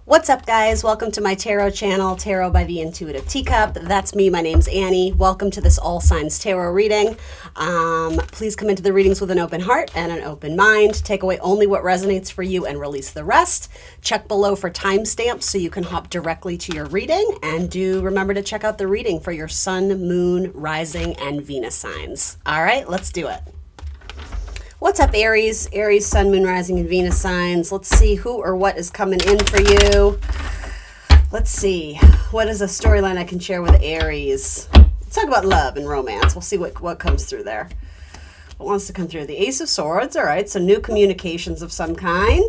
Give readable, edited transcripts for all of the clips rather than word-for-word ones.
What's up, guys? Welcome to my tarot channel, Tarot by the Intuitive Teacup. That's me. My name's Annie. Welcome to this All Signs Tarot reading. Please come into the readings with an open heart and an open mind. Take away only what resonates for you and release the rest. Check below for timestamps so you can hop directly to your reading. And do remember to check out the reading for your sun, moon, rising, and Venus signs. All right, let's do it. What's up, Aries? Aries, sun, moon, rising, and Venus signs. Let's see who or what is coming in for you. Let's see. What is a storyline I can share with Aries? Let's talk about love and romance. We'll see what comes through there. What wants to come through? The Ace of Swords. All right, so new communications of some kind.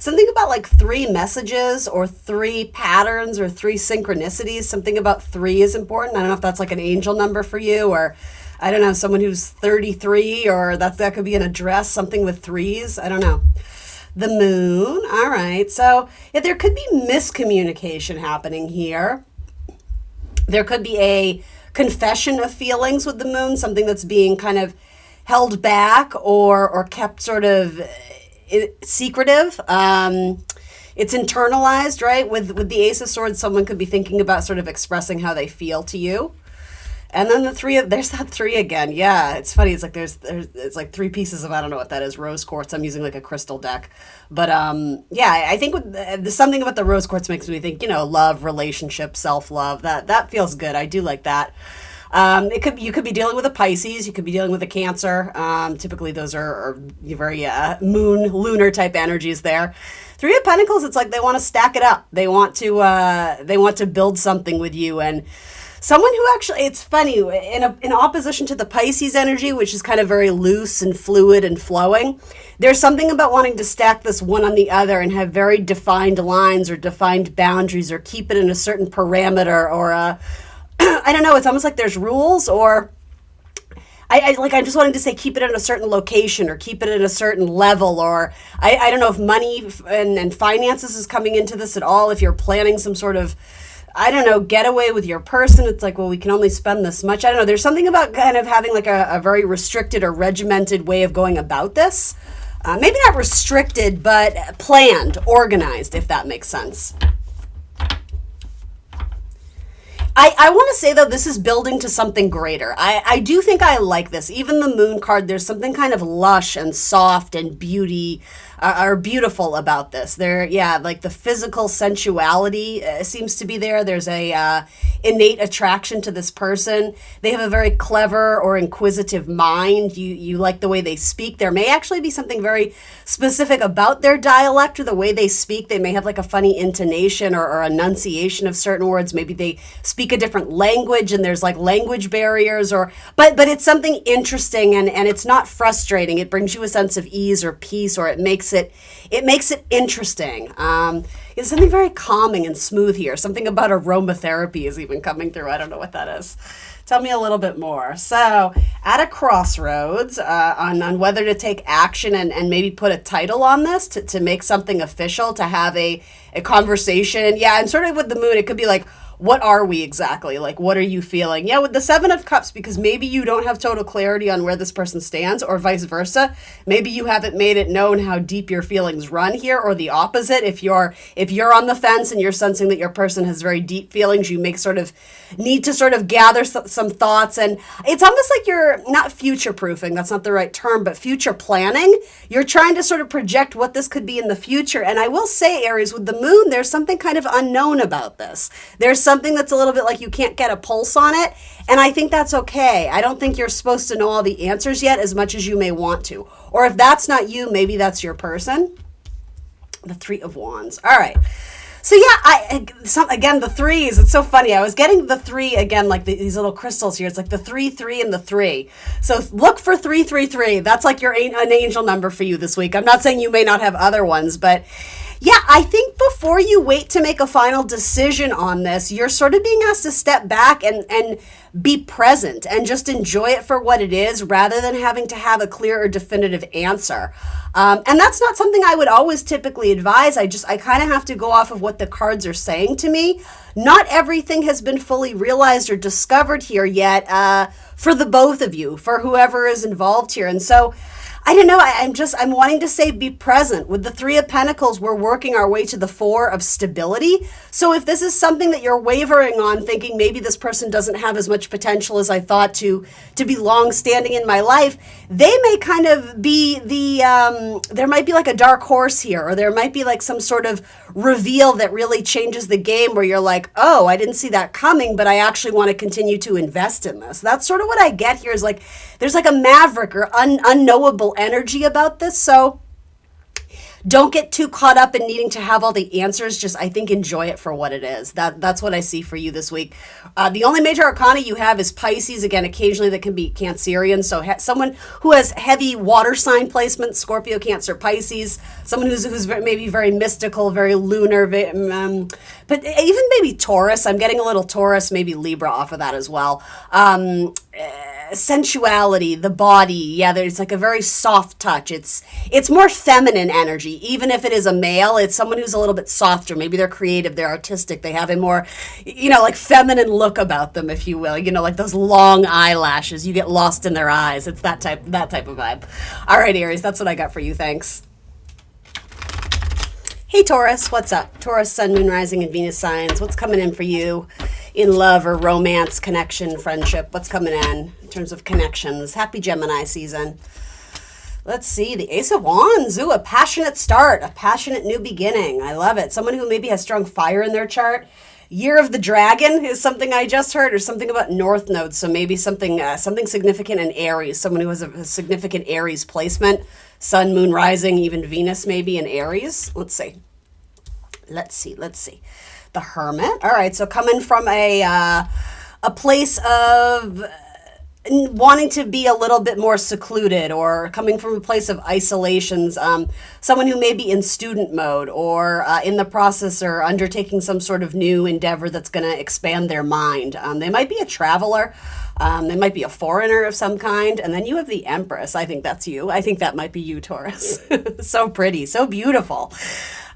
Something about like 3 messages or 3 patterns or 3 synchronicities. Something about 3 is important. I don't know if that's like an angel number for you, or I don't know, someone who's 33, or that could be an address, something with 3s. I don't know. The moon. All right. So yeah, there could be miscommunication happening here. There could be a confession of feelings with the moon, something that's being kind of held back or kept sort of secretive. It's internalized, right? With the Ace of Swords, someone could be thinking about sort of expressing how they feel to you. And then there's that 3 again. Yeah, it's funny. It's like it's like 3 pieces of, I don't know what that is, rose quartz. I'm using like a crystal deck. But yeah, I think there's something about the rose quartz makes me think, love, relationship, self-love. That feels good. I do like that. You could be dealing with a Pisces, you could be dealing with a Cancer. Typically those are very lunar type energies there. 3 of Pentacles, it's like they want to stack it up. They want to build something with you, and someone who actually, it's funny, in opposition to the Pisces energy, which is kind of very loose and fluid and flowing, there's something about wanting to stack this one on the other and have very defined lines or defined boundaries or keep it in a certain parameter or I don't know, it's almost like there's rules, or I'm just wanting to say keep it in a certain location or keep it at a certain level, or I don't know if money and finances is coming into this at all. If you're planning some sort of, I don't know, getaway with your person, it's like, well, we can only spend this much. I don't know. There's something about kind of having like a very restricted or regimented way of going about this. Maybe not restricted, but planned, organized, if that makes sense. I want to say, though, this is building to something greater. I do think I like this. Even the moon card, there's something kind of lush and soft and beautiful about this. Like the physical sensuality seems to be there. There's a innate attraction to this person. They have a very clever or inquisitive mind. You like the way they speak. There may actually be something very specific about their dialect or the way they speak. They may have like a funny intonation or enunciation of certain words. Maybe they speak a different language and there's like language barriers, but it's something interesting and it's not frustrating. It brings you a sense of ease or peace, or it makes it interesting. It's something very calming and smooth here. Something about aromatherapy is even coming through. I don't know what that is. Tell me a little bit more. So at a crossroads on whether to take action and maybe put a title on this to make something official, to have a conversation. Yeah, and sort of with the moon, it could be like, what are we exactly? Like, what are you feeling? Yeah, with the 7 of Cups, because maybe you don't have total clarity on where this person stands, or vice versa. Maybe you haven't made it known how deep your feelings run here, or the opposite. If you're on the fence and you're sensing that your person has very deep feelings, you need to sort of gather some thoughts. And it's almost like you're not future-proofing, that's not the right term, but future planning. You're trying to sort of project what this could be in the future. And I will say, Aries, with the moon, there's something kind of unknown about this. There's something that's a little bit like you can't get a pulse on it, and I think that's okay. I don't think you're supposed to know all the answers yet as much as you may want to. Or if that's not you, maybe that's your person. The 3 of Wands. All right. So yeah, again, the 3s, it's so funny. I was getting the 3 again, like these little crystals here. It's like the 3, 3, and the 3. So look for 333. That's like an angel number for you this week. I'm not saying you may not have other ones, but yeah, I think before you wait to make a final decision on this, you're sort of being asked to step back and be present and just enjoy it for what it is, rather than having to have a clear or definitive answer. And that's not something I would always typically advise. I kind of have to go off of what the cards are saying to me. Not everything has been fully realized or discovered here yet, for the both of you, for whoever is involved here. And so I don't know. I'm wanting to say be present. With the Three of Pentacles, we're working our way to the Four of Stability. So if this is something that you're wavering on, thinking maybe this person doesn't have as much potential as I thought to be long standing in my life, they may kind of be there might be like a dark horse here, or there might be like some sort of reveal that really changes the game where you're like, oh, I didn't see that coming, but I actually want to continue to invest in this. That's sort of what I get here is like, there's like a maverick or unknowable energy about this. So don't get too caught up in needing to have all the answers. Just, I think, enjoy it for what it is. That's what I see for you this week. The only major arcana you have is Pisces. Again, occasionally that can be Cancerian. So someone who has heavy water sign placement, Scorpio, Cancer, Pisces. Someone who's maybe very mystical, very lunar, but even maybe Taurus. I'm getting a little Taurus, maybe Libra off of that as well. Sensuality, the body, yeah, there's like a very soft touch. It's more feminine energy. Even if it is a male, it's someone who's a little bit softer. Maybe they're creative, they're artistic, they have a more, like feminine look about them, if you will. Like those long eyelashes, you get lost in their eyes. It's that type of vibe. All right, Aries, that's what I got for you. Thanks. Hey, Taurus, what's up? Taurus, Sun, Moon, Rising, and Venus signs. What's coming in for you in love or romance, connection, friendship? What's coming in terms of connections? Happy Gemini season. Let's see. The Ace of Wands. Ooh, a passionate start, a passionate new beginning. I love it. Someone who maybe has strong fire in their chart. Year of the Dragon is something I just heard, or something about North Node. So maybe something significant in Aries. Someone who has a significant Aries placement. Sun, Moon, Rising, even Venus maybe in Aries. Let's see. The Hermit. All right, so coming from a place of wanting to be a little bit more secluded, or coming from a place of isolations, someone who may be in student mode, or in the process or undertaking some sort of new endeavor that's going to expand their mind. They might be a traveler. They might be a foreigner of some kind. And then you have the Empress. I think that's you. I think that might be you, Taurus. So pretty, so beautiful.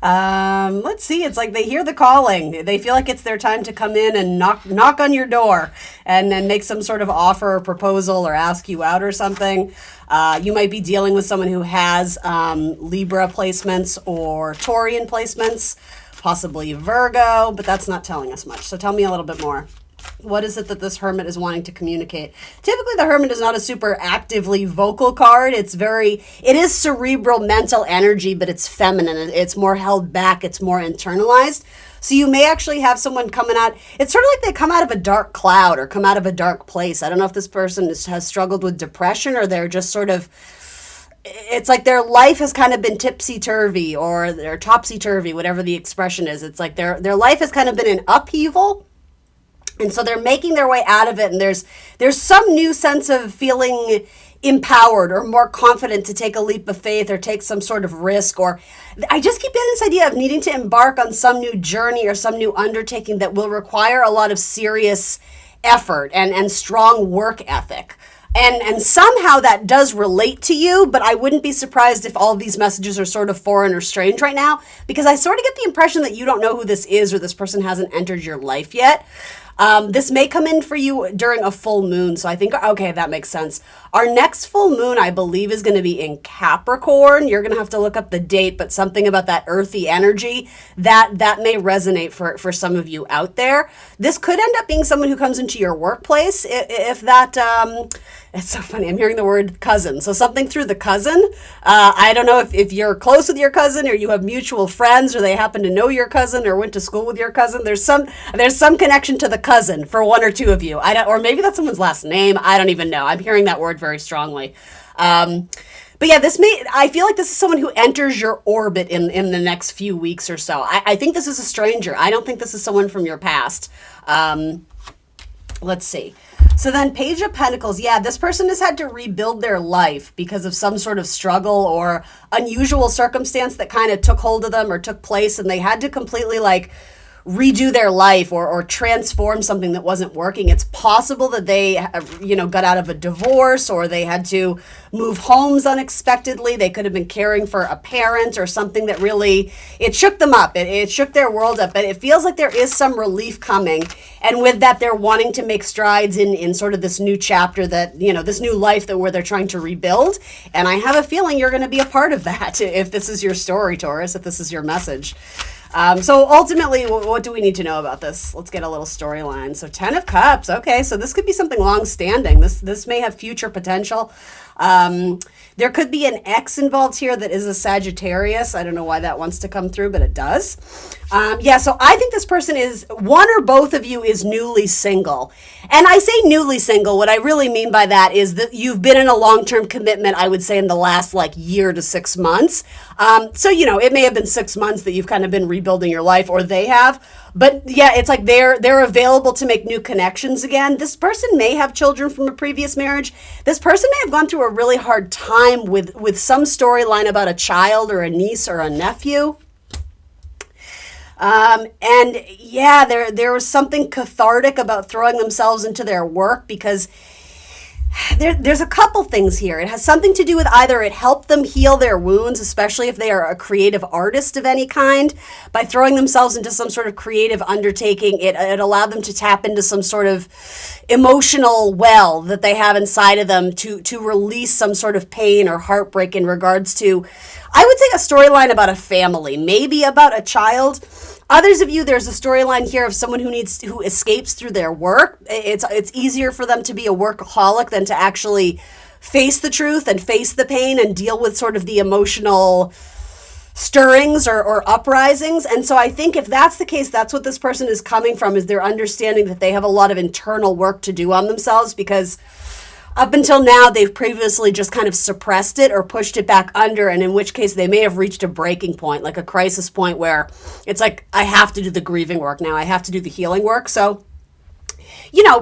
Let's see. It's like they hear the calling. They feel like it's their time to come in and knock on your door and then make some sort of offer or proposal or ask you out or something. You might be dealing with someone who has Libra placements or Taurian placements, possibly Virgo, but that's not telling us much. So tell me a little bit more. What is it that this Hermit is wanting to communicate? Typically, the Hermit is not a super actively vocal card. It is cerebral, mental energy, but it's feminine. It's more held back. It's more internalized. So you may actually have someone coming out. It's sort of like they come out of a dark cloud or come out of a dark place. I don't know if this person has struggled with depression, or they're just sort of, it's like their life has kind of been tipsy-turvy, or they're topsy-turvy, whatever the expression is. It's like their life has kind of been in upheaval. And so they're making their way out of it, and there's some new sense of feeling empowered or more confident to take a leap of faith or take some sort of risk. Or I just keep getting this idea of needing to embark on some new journey or some new undertaking that will require a lot of serious effort and strong work ethic. And somehow that does relate to you, but I wouldn't be surprised if all of these messages are sort of foreign or strange right now, because I sort of get the impression that you don't know who this is, or this person hasn't entered your life yet. This may come in for you during a full moon. So I think, okay, that makes sense. Our next full moon, I believe, is going to be in Capricorn. You're going to have to look up the date, but something about that earthy energy, that may resonate for some of you out there. This could end up being someone who comes into your workplace. If that, it's so funny. I'm hearing the word cousin. So something through the cousin. I don't know if you're close with your cousin, or you have mutual friends, or they happen to know your cousin or went to school with your cousin. There's some connection to the cousin for one or two of you. Or maybe that's someone's last name. I don't even know. I'm hearing that word very strongly. But yeah, I feel like this is someone who enters your orbit in the next few weeks or so. I think this is a stranger. I don't think this is someone from your past. Let's see. So then Page of Pentacles, yeah, this person has had to rebuild their life because of some sort of struggle or unusual circumstance that kind of took hold of them or took place, and they had to completely redo their life or transform something that wasn't working. It's possible that they, got out of a divorce, or they had to move homes unexpectedly. They could have been caring for a parent or something that really, it shook them up. It shook their world up, but it feels like there is some relief coming. And with that, they're wanting to make strides in sort of this new chapter that, this new life where they're trying to rebuild. And I have a feeling you're going to be a part of that if this is your story, Taurus, if this is your message. So ultimately, what do we need to know about this? Let's get a little storyline. So 10 of Cups. Okay, so this could be something long-standing. This may have future potential. There could be an ex involved here that is a Sagittarius. I don't know why that wants to come through, but it does. So I think this person is, one or both of you is newly single. And I say newly single. What I really mean by that is that you've been in a long-term commitment, I would say, in the last year to 6 months. It may have been 6 months that you've kind of been rebuilding your life, or they have. But yeah, it's like they're available to make new connections again. This person may have children from a previous marriage. This person may have gone through a really hard time with some storyline about a child or a niece or a nephew. There was something cathartic about throwing themselves into their work, because there's a couple things here. It has something to do with either it helped them heal their wounds, especially if they are a creative artist of any kind. By throwing themselves into some sort of creative undertaking, it allowed them to tap into some sort of emotional well that they have inside of them to release some sort of pain or heartbreak in regards to, I would say, a storyline about a family, maybe about a child. Others of you, there's a storyline here of someone who escapes through their work. It's easier for them to be a workaholic than to actually face the truth and face the pain and deal with sort of the emotional stirrings or uprisings. And so I think if that's the case, that's what this person is coming from, is their understanding that they have a lot of internal work to do on themselves, because up until now, they've previously just kind of suppressed it or pushed it back under, and in which case they may have reached a breaking point, like a crisis point where it's like, I have to do the grieving work now. I have to do the healing work. So,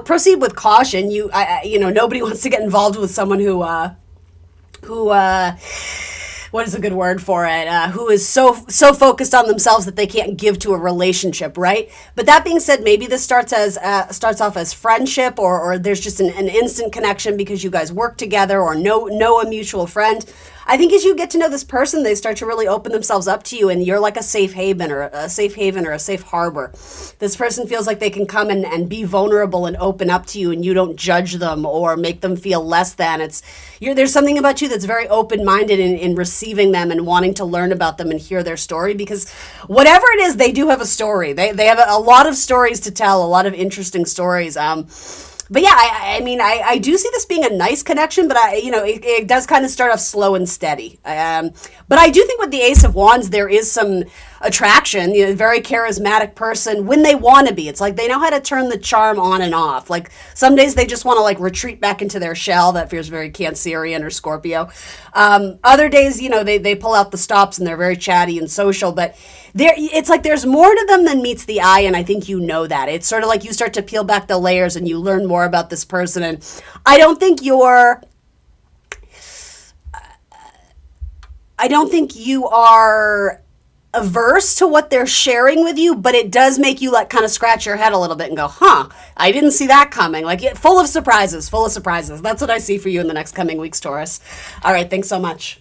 proceed with caution. Nobody wants to get involved with someone who what is a good word for it? Who is so focused on themselves that they can't give to a relationship, right? But that being said, maybe this starts off as friendship, or there's just an instant connection because you guys work together or know a mutual friend. I think as you get to know this person, they start to really open themselves up to you, and you're like a safe haven or a safe harbor. This person feels like they can come and be vulnerable and open up to you, and you don't judge them or make them feel less than. There's something about you that's very open-minded in receiving them and wanting to learn about them and hear their story, because whatever it is, they do have a story. They have a lot of stories to tell, a lot of interesting stories. But yeah, I do see this being a nice connection, but it does kind of start off slow and steady. But I do think with the Ace of Wands, there is some attraction, very charismatic person when they want to be. It's like they know how to turn the charm on and off. Like some days they just want to retreat back into their shell. That feels very Cancerian or Scorpio. Other days, they pull out the stops and they're very chatty and social, but it's like there's more to them than meets the eye, and I think you know that. It's sort of like you start to peel back the layers and you learn more about this person, and I don't think you are averse to what they're sharing with you, but it does make you kind of scratch your head a little bit and go, I didn't see that coming. Full of surprises. That's what I see for you in the next coming weeks, Taurus. All right, thanks so much.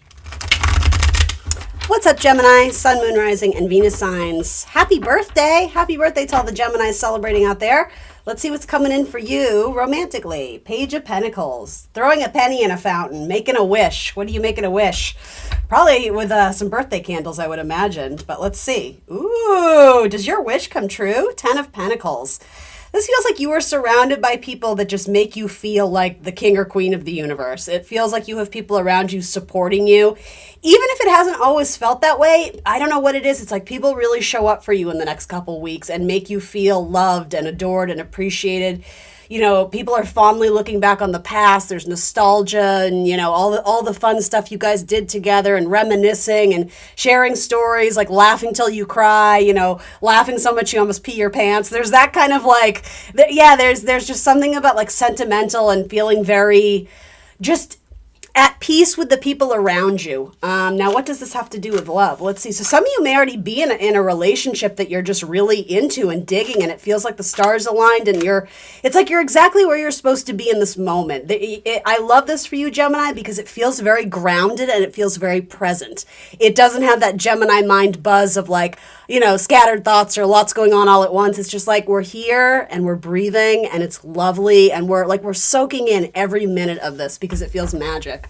What's up, Gemini, Sun, Moon, Rising, and Venus signs? Happy birthday. Happy birthday to all the Geminis celebrating out there. Let's see what's coming in for you romantically. Page of Pentacles. Throwing a penny in a fountain. Making a wish. What are you making a wish? Probably with some birthday candles, I would imagine. But let's see. Ooh, does your wish come true? 10 of Pentacles. This feels like you are surrounded by people that just make you feel like the king or queen of the universe. It feels like you have people around you supporting you. Even if it hasn't always felt that way, I don't know what it is. It's like people really show up for you in the next couple weeks and make you feel loved and adored and appreciated. People are fondly looking back on the past. There's nostalgia and, all the fun stuff you guys did together, and reminiscing and sharing stories, laughing till you cry, laughing so much you almost pee your pants. There's that kind of there's just something about sentimental and feeling very just, At peace with the people around you. Now, what does this have to do with love? Let's see. So some of you may already be in a relationship that you're just really into and digging, and it feels like the stars aligned, and it's like you're exactly where you're supposed to be in this moment. I love this for you, Gemini, because it feels very grounded and it feels very present. It doesn't have that Gemini mind buzz of like, scattered thoughts or lots going on all at once. It's just like we're here and we're breathing and it's lovely, and we're soaking in every minute of this because it feels magic.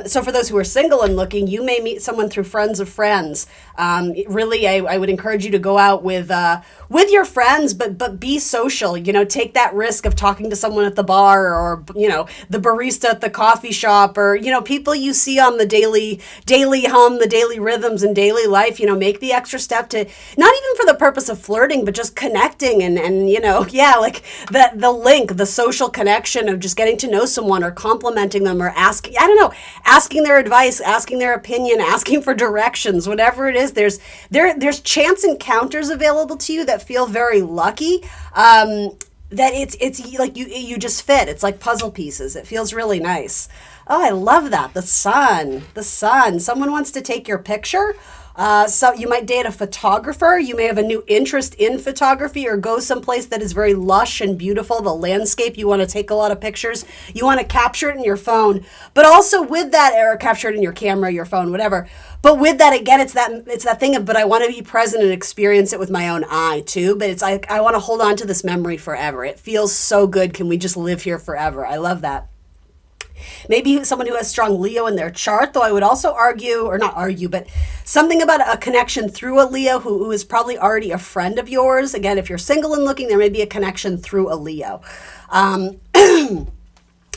So for those who are single and looking, you may meet someone through friends of friends. Really, I would encourage you to go out with your friends, but be social. Take that risk of talking to someone at the bar, or the barista at the coffee shop, or people you see on the daily hum, the daily rhythms and daily life. Make the extra step to, not even for the purpose of flirting, but just connecting and like the link, the social connection of just getting to know someone or complimenting them or asking their advice, asking their opinion, asking for directions, whatever it is. There's chance encounters available to you that feel very lucky. That it's like you just fit. It's like puzzle pieces. It feels really nice. Oh, I love that. The sun. Someone wants to take your picture. So you might date a photographer. You may have a new interest in photography, or go someplace that is very lush and beautiful. The landscape, you want to take a lot of pictures. You want to capture it in your phone, but also with that, or capture it in your camera, your phone, whatever. But with that, again, it's that thing of, but I want to be present and experience it with my own eye too. But it's like, I want to hold on to this memory forever. It feels so good. Can we just live here forever? I love that. Maybe someone who has strong Leo in their chart, though I would also but something about a connection through a Leo who is probably already a friend of yours. Again, if you're single and looking, there may be a connection through a Leo.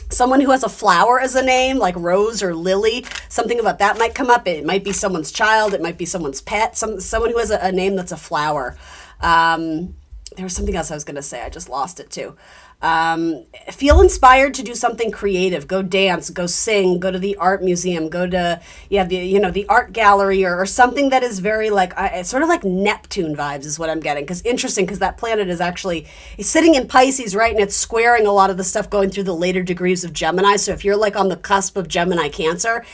Someone who has a flower as a name, like Rose or Lily, something about that might come up. It might be someone's child. It might be someone's pet, someone who has a name that's a flower. There was something else I was going to say. I just lost it too. Feel inspired to do something creative. Go dance, go sing, go to the art museum, go to, the art gallery, or something that is very like, sort of like Neptune vibes is what I'm getting. Because that planet is actually sitting in Pisces, right? And it's squaring a lot of the stuff going through the later degrees of Gemini. So if you're like on the cusp of Gemini Cancer,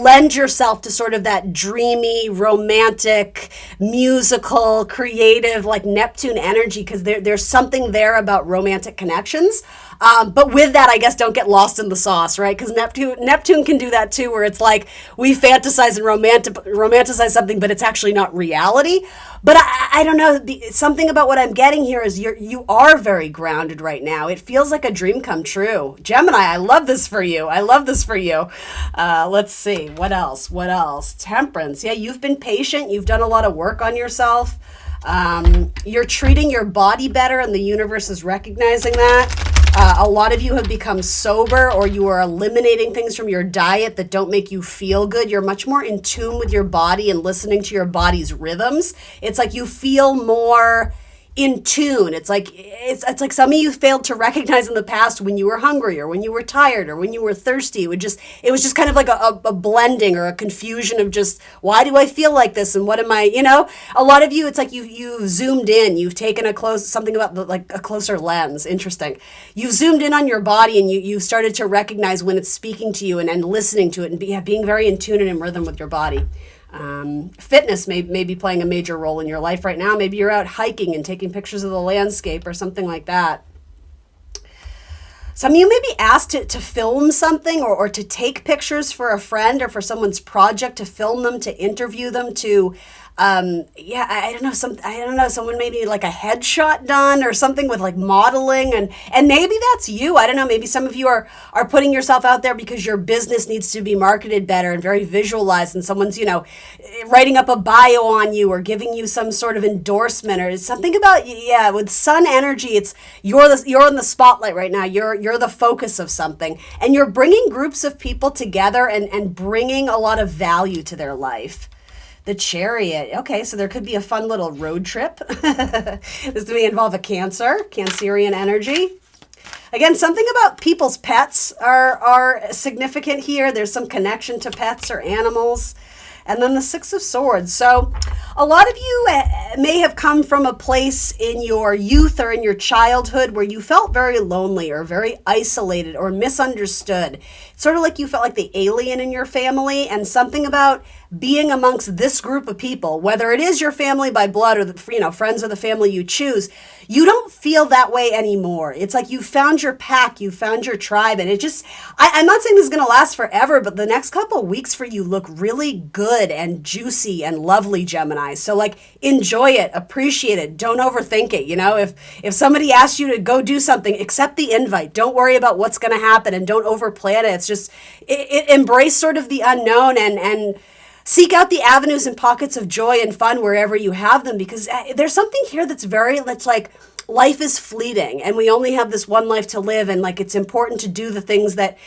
lend yourself to sort of that dreamy, romantic, musical, creative, like Neptune energy, because there's something there about romantic connections. But with that, I guess don't get lost in the sauce, right? Because Neptune can do that too, where it's like we fantasize and romanticize something, but it's actually not reality. But I don't know. Something about what I'm getting here is you are very grounded right now. It feels like a dream come true. Gemini, I love this for you. Let's see. What else? Temperance. Yeah, you've been patient. You've done a lot of work on yourself. You're treating your body better, and the universe is recognizing that. A lot of you have become sober, or you are eliminating things from your diet that don't make you feel good. You're much more in tune with your body and listening to your body's rhythms. It's like you feel more in tune. It's like some of you failed to recognize in the past when you were hungry, or when you were tired, or when you were thirsty. It was just kind of like a blending or a confusion of just, why do I feel like this, and what am I, a lot of you, it's like you've zoomed in, you've taken a closer lens. Interesting. You've zoomed in on your body, and you started to recognize when it's speaking to you, and listening to it, and being very in tune and in rhythm with your body. Fitness may be playing a major role in your life right now. Maybe you're out hiking and taking pictures of the landscape or something like that. Some of you may be asked to film something, or to take pictures for a friend or for someone's project, to film them, to interview them, to I don't know, someone maybe like a headshot done or something with like modeling, and maybe that's you. I don't know, maybe some of you are putting yourself out there because your business needs to be marketed better and very visualized, and someone's, writing up a bio on you or giving you some sort of endorsement, or something about, with sun energy, it's you're in the spotlight right now. You're the focus of something, and you're bringing groups of people together and bringing a lot of value to their life. The Chariot. Okay, so there could be a fun little road trip. This may involve a Cancerian energy. Again, something about people's pets are significant here. There's some connection to pets or animals. and then the Six of Swords. So a lot of you may have come from a place in your youth or in your childhood where you felt very lonely or very isolated or misunderstood. It's sort of like you felt like the alien in your family, and something about being amongst this group of people, whether it is your family by blood or the, friends of the family you choose, you don't feel that way anymore. It's like you found your pack, you found your tribe, and it just, I'm not saying this is going to last forever, but the next couple of weeks for you look really good and juicy and lovely, Gemini. So like, enjoy it, appreciate it, don't overthink it. If somebody asks you to go do something, accept the invite. Don't worry about what's going to happen and don't overplan it. It's just, embrace sort of the unknown and seek out the avenues and pockets of joy and fun wherever you have them, because there's something here that's like life is fleeting and we only have this one life to live, and like it's important to do the things that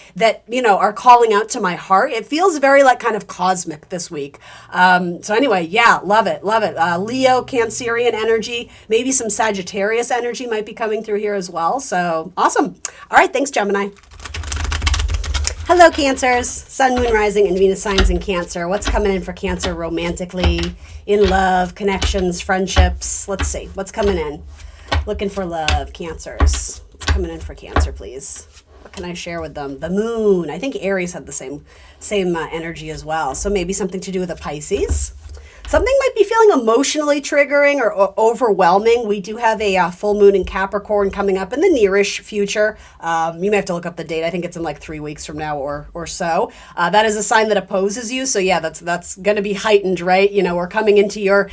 are calling out to my heart. It feels very like kind of cosmic this week. So anyway, yeah, love it. Leo, Cancerian energy, maybe some Sagittarius energy might be coming through here as well. So awesome. All right, thanks, Gemini. Hello, Cancers. Sun, Moon, Rising, and Venus signs in Cancer. What's coming in for Cancer romantically, in love, connections, friendships? Let's see. What's coming in? Looking for love, Cancers. What's coming in for Cancer, please? What can I share with them? The Moon. I think Aries had the same energy as well. So maybe something to do with a Pisces. Something might be feeling emotionally triggering or overwhelming. We do have a full moon in Capricorn coming up in the nearish future. You may have to look up the date. I think it's in like 3 weeks from now or so. That is a sign that opposes you. So yeah, that's going to be heightened, right? We're coming into your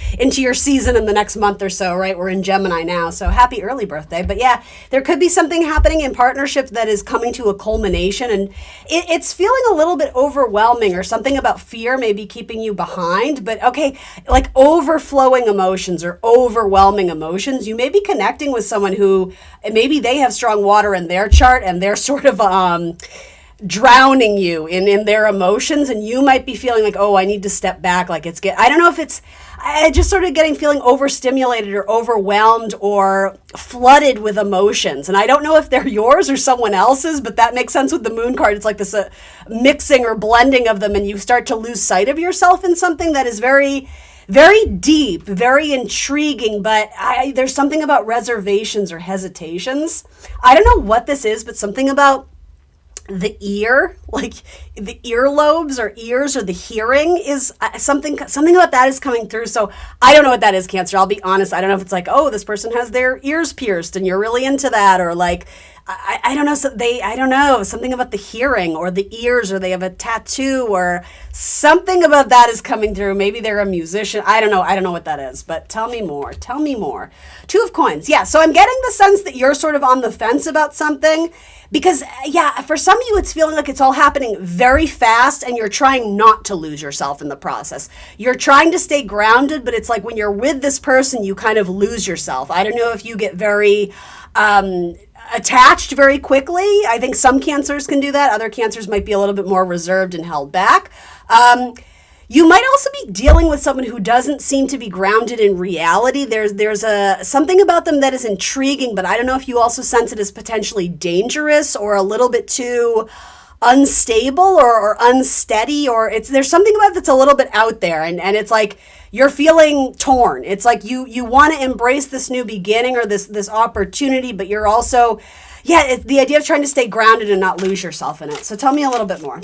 season in the next month or so, right? We're in Gemini now. So happy early birthday. But yeah, there could be something happening in partnership that is coming to a culmination, and it's feeling a little bit overwhelming, or something about fear maybe keeping you behind. But okay, like overflowing emotions or overwhelming emotions. You may be connecting with someone who maybe they have strong water in their chart and they're sort of drowning you in their emotions, and you might be feeling like, oh, I need to step back. Like I don't know if it's just sort of feeling overstimulated or overwhelmed or flooded with emotions. And I don't know if they're yours or someone else's, but that makes sense with the Moon card. It's like this mixing or blending of them, and you start to lose sight of yourself in something that is very, very deep, very intriguing, but there's something about reservations or hesitations. I don't know what this is, but something about the ear, like the earlobes or ears or the hearing is something about that is coming through. So I don't know what that is, Cancer. I'll be honest. I don't know if it's like, oh, this person has their ears pierced and you're really into that, or like, I don't know. So I don't know, something about the hearing or the ears, or they have a tattoo or something about that is coming through. Maybe they're a musician. I don't know what that is, but tell me more. Two of Coins. Yeah. So I'm getting the sense that you're sort of on the fence about something, because yeah, for some of you, it's feeling like it's all happening very fast and you're trying not to lose yourself in the process. You're trying to stay grounded, but it's like when you're with this person, you kind of lose yourself. I don't know if you get very, attached very quickly. I think some Cancers can do that. Other Cancers might be a little bit more reserved and held back. You might also be dealing with someone who doesn't seem to be grounded in reality. There's something about them that is intriguing, but I don't know if you also sense it as potentially dangerous or a little bit too unstable or unsteady, or there's something about it that's a little bit out there, and it's like you're feeling torn. It's like you want to embrace this new beginning or this opportunity, but you're also, it's the idea of trying to stay grounded and not lose yourself in it. So tell me a little bit more.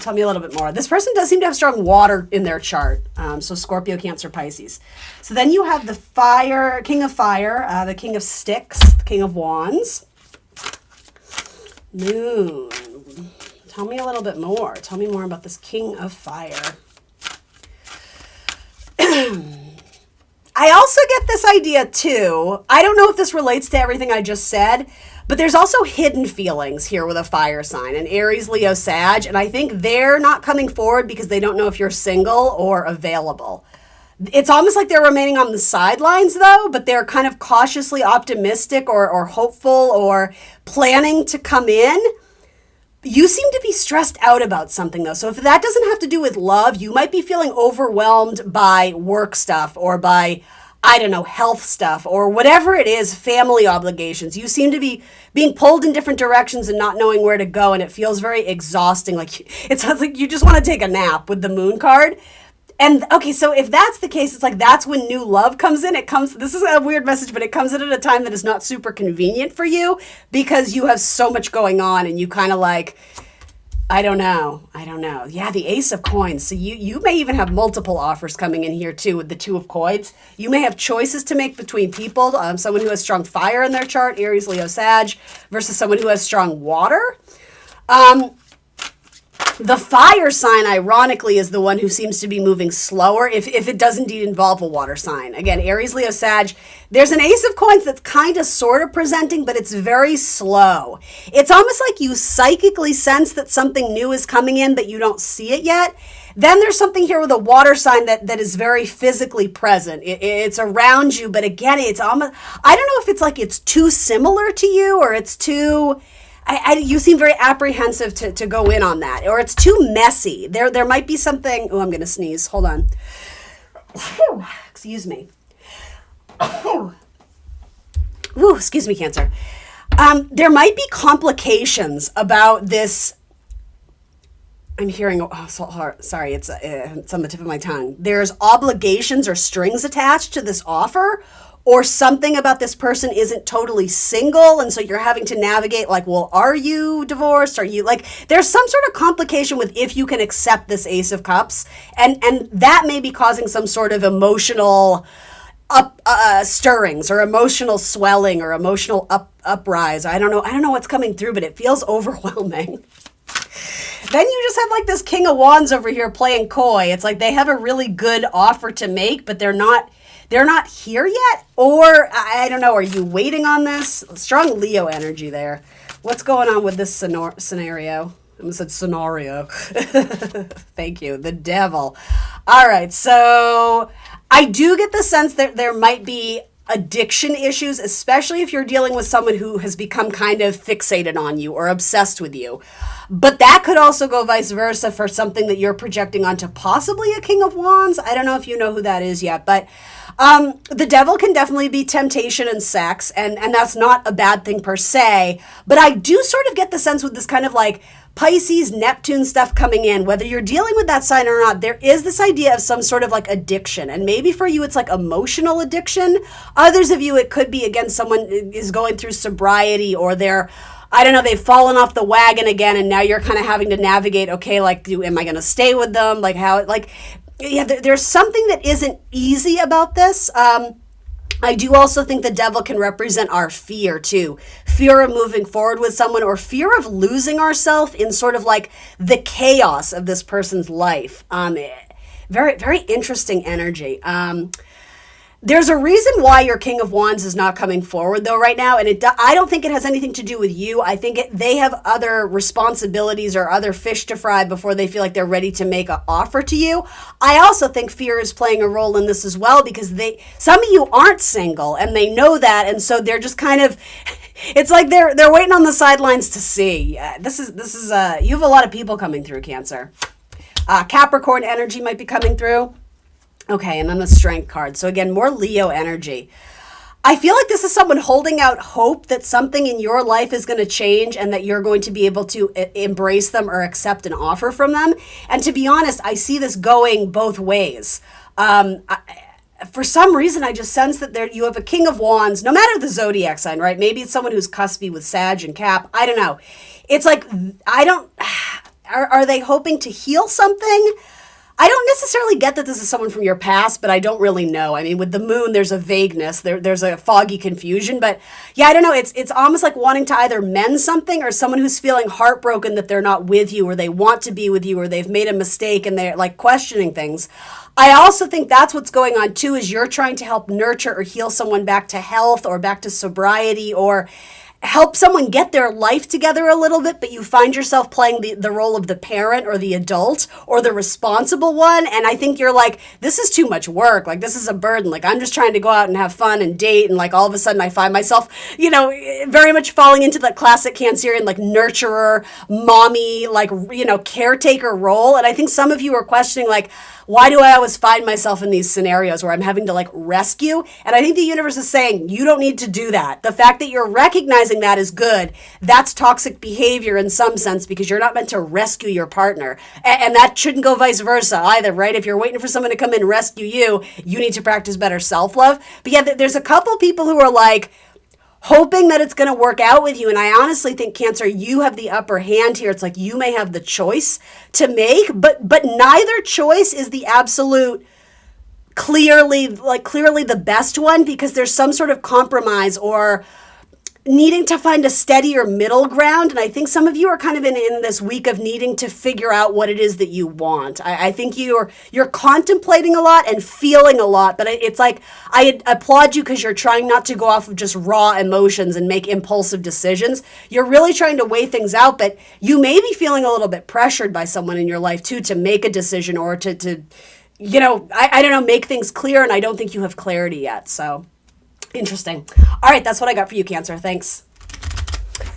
This person does seem to have strong water in their chart. So Scorpio, Cancer, Pisces. So then you have the King of Fire, the King of Sticks, the King of Wands. Moon. Tell me a little bit more. Tell me more about this King of Fire. I also get this idea too. I don't know if this relates to everything I just said, but there's also hidden feelings here with a fire sign, an Aries, Leo, Sag, and I think they're not coming forward because they don't know if you're single or available. It's almost like they're remaining on the sidelines though, but they're kind of cautiously optimistic or hopeful or planning to come in. You seem to be stressed out about something though. So if that doesn't have to do with love, you might be feeling overwhelmed by work stuff or by, I don't know, health stuff or whatever it is, family obligations. You seem to be being pulled in different directions and not knowing where to go. And it feels very exhausting. Like it sounds like you just want to take a nap with the Moon card. And okay, so if that's the case, it's like that's when new love comes in. This is a weird message, but it comes in at a time that is not super convenient for you because you have so much going on and you kind of like, I don't know. Yeah, the Ace of Coins. So you may even have multiple offers coming in here too with the Two of Coins. You may have choices to make between people. Someone who has strong fire in their chart, Aries, Leo, Sag, versus someone who has strong water. The fire sign, ironically, is the one who seems to be moving slower if it does indeed involve a water sign. Again, Aries, Leo, Sag. There's an Ace of Coins that's kind of sort of presenting, but it's very slow. It's almost like you psychically sense that something new is coming in, but you don't see it yet. Then there's something here with a water sign that is very physically present. It's around you, but again, it's almost, I don't know if it's like it's too similar to you or it's too... you seem very apprehensive to go in on that, or it's too messy. There might be something. Oh, I'm going to sneeze. Hold on. Excuse me. Ooh, excuse me, Cancer. There might be complications about this. I'm hearing, sorry, it's on the tip of my tongue. There's obligations or strings attached to this offer, or something about this person isn't totally single, and so you're having to navigate, like, well, are you divorced? Are you, like, there's some sort of complication with if you can accept this Ace of Cups, and that may be causing some sort of emotional stirrings, or emotional swelling, or emotional uprise. I don't know what's coming through, but it feels overwhelming. Then you just have like this King of Wands over here playing coy. It's like they have a really good offer to make, but they're not here yet. Or I don't know, are you waiting on this? Strong Leo energy there. What's going on with this scenario? I almost said scenario. Thank you. The devil. All right. So I do get the sense that there might be addiction issues, especially if you're dealing with someone who has become kind of fixated on you or obsessed with you. But that could also go vice versa for something that you're projecting onto possibly a King of Wands. I don't know if you know who that is yet, but the devil can definitely be temptation and sex, and that's not a bad thing per se. But I do sort of get the sense with this kind of like Pisces, Neptune stuff coming in, whether you're dealing with that sign or not, there is this idea of some sort of like addiction. And maybe for you, it's like emotional addiction. Others of you, it could be, again, someone is going through sobriety, or they've fallen off the wagon again, and now you're kind of having to navigate, okay, like, am I going to stay with them? Like how, like, yeah, there's something that isn't easy about this. I do also think the devil can represent our fear too. Fear of moving forward with someone, or fear of losing ourselves in sort of like the chaos of this person's life. Very, very interesting energy. There's a reason why your King of Wands is not coming forward though right now, and I don't think it has anything to do with you. I think they have other responsibilities or other fish to fry before they feel like they're ready to make an offer to you. I also think fear is playing a role in this as well, because some of you aren't single and they know that, and so they're just kind of, it's like they're waiting on the sidelines to see. This is you have a lot of people coming through, Cancer. Capricorn energy might be coming through. Okay, and then the Strength card. So again, more Leo energy. I feel like this is someone holding out hope that something in your life is going to change and that you're going to be able to embrace them or accept an offer from them. And to be honest, I see this going both ways. For some reason, I just sense that you have a King of Wands, no matter the zodiac sign, right? Maybe it's someone who's cuspy with Sag and Cap. I don't know. It's like, are they hoping to heal something? I don't necessarily get that this is someone from your past, but I don't really know. I mean, with the moon, there's a vagueness, there's a foggy confusion, but yeah, I don't know. It's almost like wanting to either mend something, or someone who's feeling heartbroken that they're not with you, or they want to be with you, or they've made a mistake and they're like questioning things. I also think that's what's going on too, is you're trying to help nurture or heal someone back to health or back to sobriety, or help someone get their life together a little bit, but you find yourself playing the role of the parent or the adult or the responsible one. And I think you're like, this is too much work. Like, this is a burden. Like, I'm just trying to go out and have fun and date. And like, all of a sudden I find myself, very much falling into that classic Cancerian, like nurturer, mommy, like, caretaker role. And I think some of you are questioning, like, why do I always find myself in these scenarios where I'm having to like rescue? And I think the universe is saying, you don't need to do that. The fact that you're recognizing weaponizing that as good, that's toxic behavior in some sense, because you're not meant to rescue your partner. And that shouldn't go vice versa either, right? If you're waiting for someone to come in and rescue you, you need to practice better self-love. But yeah, there's a couple people who are like, hoping that it's going to work out with you. And I honestly think, Cancer, you have the upper hand here. It's like you may have the choice to make, but neither choice is the absolute clearly the best one, because there's some sort of compromise or needing to find a steadier middle ground. And I think some of you are kind of in this week of needing to figure out what it is that you want. I think you're contemplating a lot and feeling a lot, but it's like, I applaud you because you're trying not to go off of just raw emotions and make impulsive decisions. You're really trying to weigh things out, but you may be feeling a little bit pressured by someone in your life too, to make a decision or to I don't know, make things clear. And I don't think you have clarity yet. So interesting. All right, that's what I got for you, Cancer. Thanks.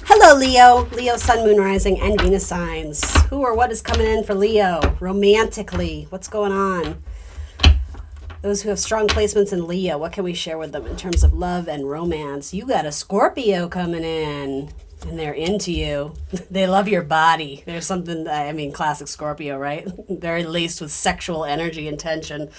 Hello, Leo. Leo, Sun, Moon, Rising, and Venus signs. Who or what is coming in for Leo romantically? What's going on? Those who have strong placements in Leo, what can we share with them in terms of love and romance? You got a Scorpio coming in, and they're into you. They love your body. There's something, classic Scorpio, right? They're laced with sexual energy and tension.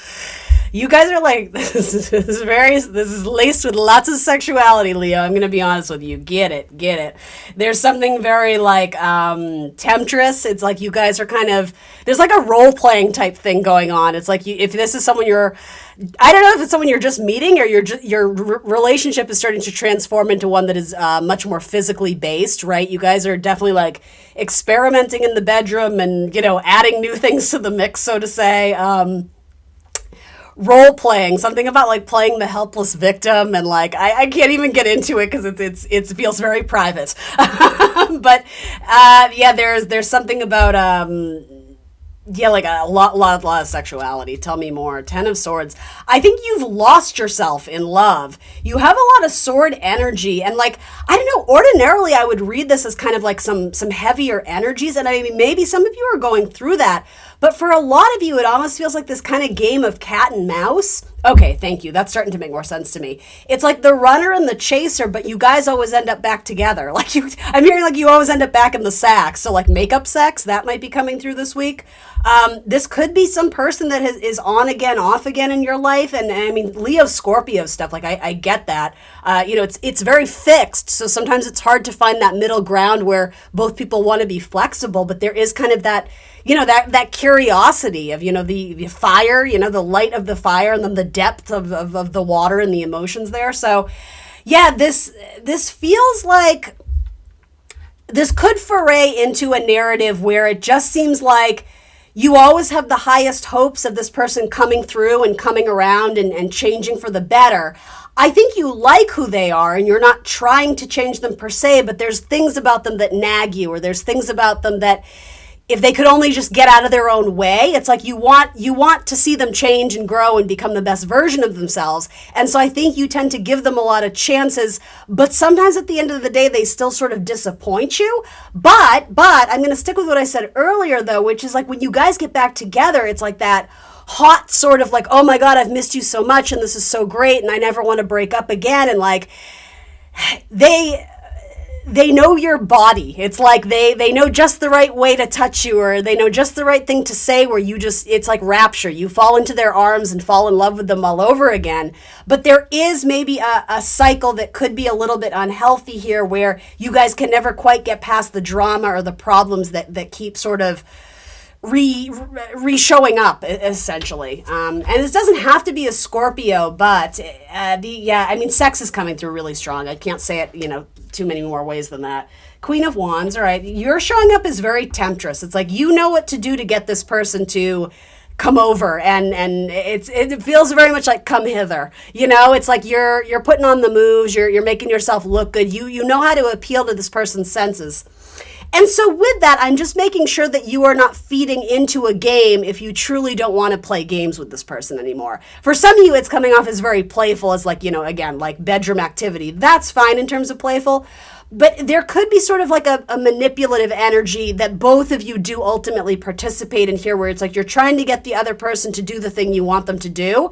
You guys are like, this is laced with lots of sexuality, Leo. I'm going to be honest with you. Get it. There's something very like temptress. It's like you guys are kind of, there's like a role-playing type thing going on. It's like if this is someone I don't know if it's someone you're just meeting, or your relationship is starting to transform into one that is much more physically based, right? You guys are definitely like experimenting in the bedroom and, adding new things to the mix, so to say. Role playing, something about like playing the helpless victim, and like I can't even get into it because it feels very private. But there's something about like a lot of sexuality. Tell me more. 10 of Swords. I think you've lost yourself in love. You have a lot of sword energy, and like, I don't know, ordinarily I would read this as kind of like some heavier energies, and I mean, maybe some of you are going through that. But for a lot of you, it almost feels like this kind of game of cat and mouse. Okay, thank you. That's starting to make more sense to me. It's like the runner and the chaser, but you guys always end up back together. Like I'm hearing like you always end up back in the sack. So like makeup sex, that might be coming through this week. This could be some person that is on again, off again in your life. And I mean, Leo, Scorpio stuff, like I get that. It's very fixed. So sometimes it's hard to find that middle ground where both people want to be flexible, but there is kind of that, that curiosity of, the fire, the light of the fire, and then the depth of the water and the emotions there. So yeah, this feels like this could foray into a narrative where it just seems like you always have the highest hopes of this person coming through and coming around and changing for the better. I think you like who they are and you're not trying to change them per se, but there's things about them that nag you, or there's things about them that if they could only just get out of their own way, it's like you want to see them change and grow and become the best version of themselves. And so I think you tend to give them a lot of chances, but sometimes at the end of the day, they still sort of disappoint you. But I'm going to stick with what I said earlier though, which is like when you guys get back together, it's like that hot sort of like, oh my God, I've missed you so much and this is so great and I never want to break up again. And like they know your body. It's like they know just the right way to touch you, or they know just the right thing to say where it's like rapture. You fall into their arms and fall in love with them all over again. But there is maybe a cycle that could be a little bit unhealthy here where you guys can never quite get past the drama or the problems that keep sort of re-showing up essentially. And this doesn't have to be a Scorpio, but sex is coming through really strong. I can't say it, too many more ways than that. Queen of Wands, all right. You're showing up as very temptress. It's like, you know what to do to get this person to come over, and it feels very much like come hither. It's like you're putting on the moves, you're making yourself look good. You know how to appeal to this person's senses. And so with that, I'm just making sure that you are not feeding into a game if you truly don't want to play games with this person anymore. For some of you, it's coming off as very playful, as like, again, like bedroom activity. That's fine in terms of playful. But there could be sort of like a manipulative energy that both of you do ultimately participate in here, where it's like you're trying to get the other person to do the thing you want them to do.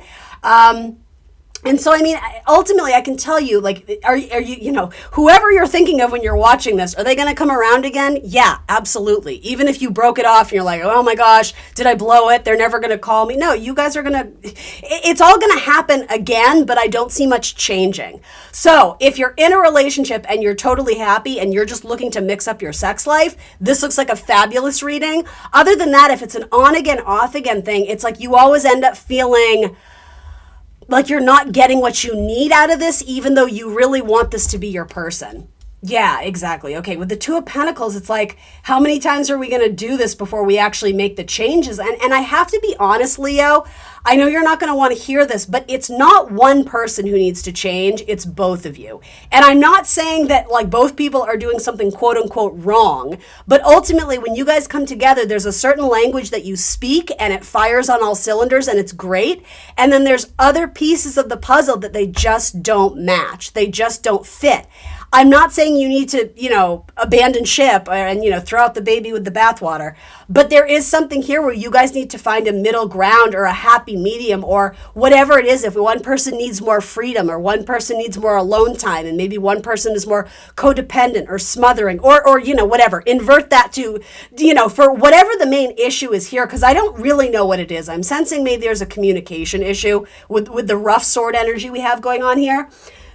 And so, I mean, ultimately, I can tell you, like, are you, whoever you're thinking of when you're watching this, are they going to come around again? Yeah, absolutely. Even if you broke it off and you're like, oh my gosh, did I blow it? They're never going to call me. No, you guys are going to, it's all going to happen again, but I don't see much changing. So if you're in a relationship and you're totally happy and you're just looking to mix up your sex life, this looks like a fabulous reading. Other than that, if it's an on again, off again thing, it's like you always end up feeling like you're not getting what you need out of this, even though you really want this to be your person. Yeah, exactly. Okay, with the Two of Pentacles, it's like, how many times are we going to do this before we actually make the changes? And I have to be honest, Leo, I know you're not going to want to hear this, but it's not one person who needs to change. It's both of you. And I'm not saying that like both people are doing something quote unquote wrong, but ultimately when you guys come together, there's a certain language that you speak and it fires on all cylinders and it's great. And then there's other pieces of the puzzle that they just don't match. They just don't fit. I'm not saying you need to, abandon ship and, throw out the baby with the bathwater. But there is something here where you guys need to find a middle ground or a happy medium or whatever it is. If one person needs more freedom or one person needs more alone time and maybe one person is more codependent or smothering or whatever. Invert that to, for whatever the main issue is here, because I don't really know what it is. I'm sensing maybe there's a communication issue with the rough sword energy we have going on here.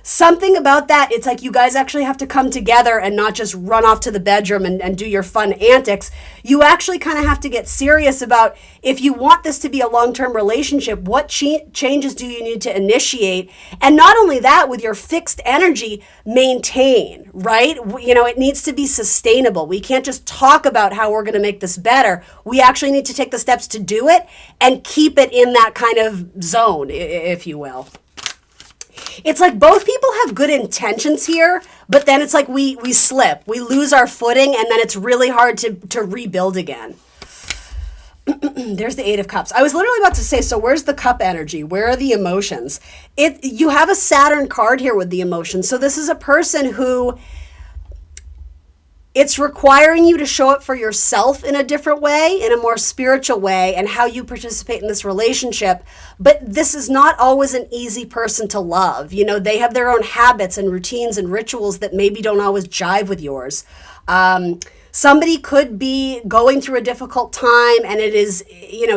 Something about that, it's like you guys actually have to come together and not just run off to the bedroom and do your fun antics. You actually kind of have to get serious about if you want this to be a long-term relationship, what changes do you need to initiate? And not only that, with your fixed energy, maintain, right? It needs to be sustainable. We can't just talk about how we're going to make this better. We actually need to take the steps to do it and keep it in that kind of zone, if you will. It's like both people have good intentions here, but then it's like we slip, we lose our footing, and then it's really hard to rebuild again. There's the Eight of Cups. I was literally about to say, so where's the cup energy? Where are the emotions? You have a Saturn card here with the emotions. So this is a person who it's requiring you to show up for yourself in a different way, in a more spiritual way, and how you participate in this relationship. But this is not always an easy person to love. They have their own habits and routines and rituals that maybe don't always jive with yours. Somebody could be going through a difficult time and it is,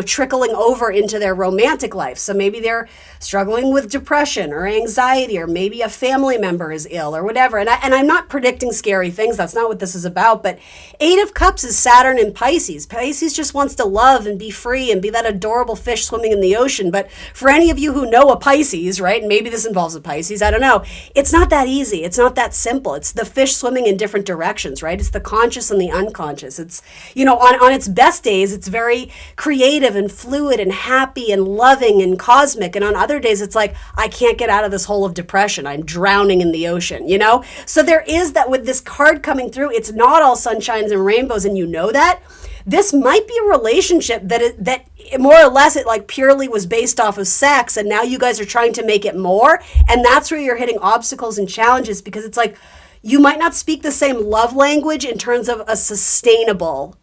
trickling over into their romantic life. So maybe they're struggling with depression or anxiety, or maybe a family member is ill or whatever. And I'm not predicting scary things. That's not what this is about. But Eight of Cups is Saturn in Pisces. Pisces just wants to love and be free and be that adorable fish swimming in the ocean. But for any of you who know a Pisces, right, and maybe this involves a Pisces, I don't know, it's not that easy. It's not that simple. It's the fish swimming in different directions, right? It's the conscious and the unconscious. It's, on its best days, it's very creative and fluid and happy and loving and cosmic. And on other days, it's like, I can't get out of this hole of depression. I'm drowning in the ocean, So there is that with this card coming through, it's not all sunshines and rainbows, and that. This might be a relationship that more or less it like purely was based off of sex, and now you guys are trying to make it more, and that's where you're hitting obstacles and challenges, because it's like, you might not speak the same love language in terms of a sustainable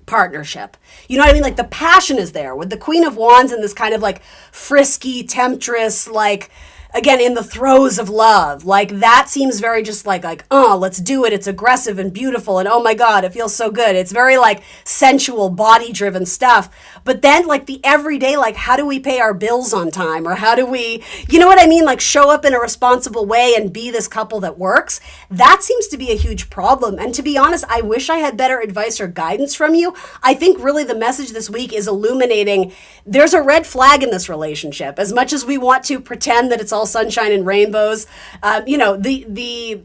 partnership. You know what I mean? Like the passion is there with the Queen of Wands and this kind of like frisky, temptress, like, again, in the throes of love. Like that seems very just like, oh, let's do it. It's aggressive and beautiful. And oh my God, it feels so good. It's very like sensual, body driven stuff. But then like the everyday, like how do we pay our bills on time? Or how do we, you know what I mean? Like show up in a responsible way and be this couple that works. That seems to be a huge problem. And to be honest, I wish I had better advice or guidance from you. I think really the message this week is illuminating there's a red flag in this relationship. As much as we want to pretend that it's all sunshine and rainbows, the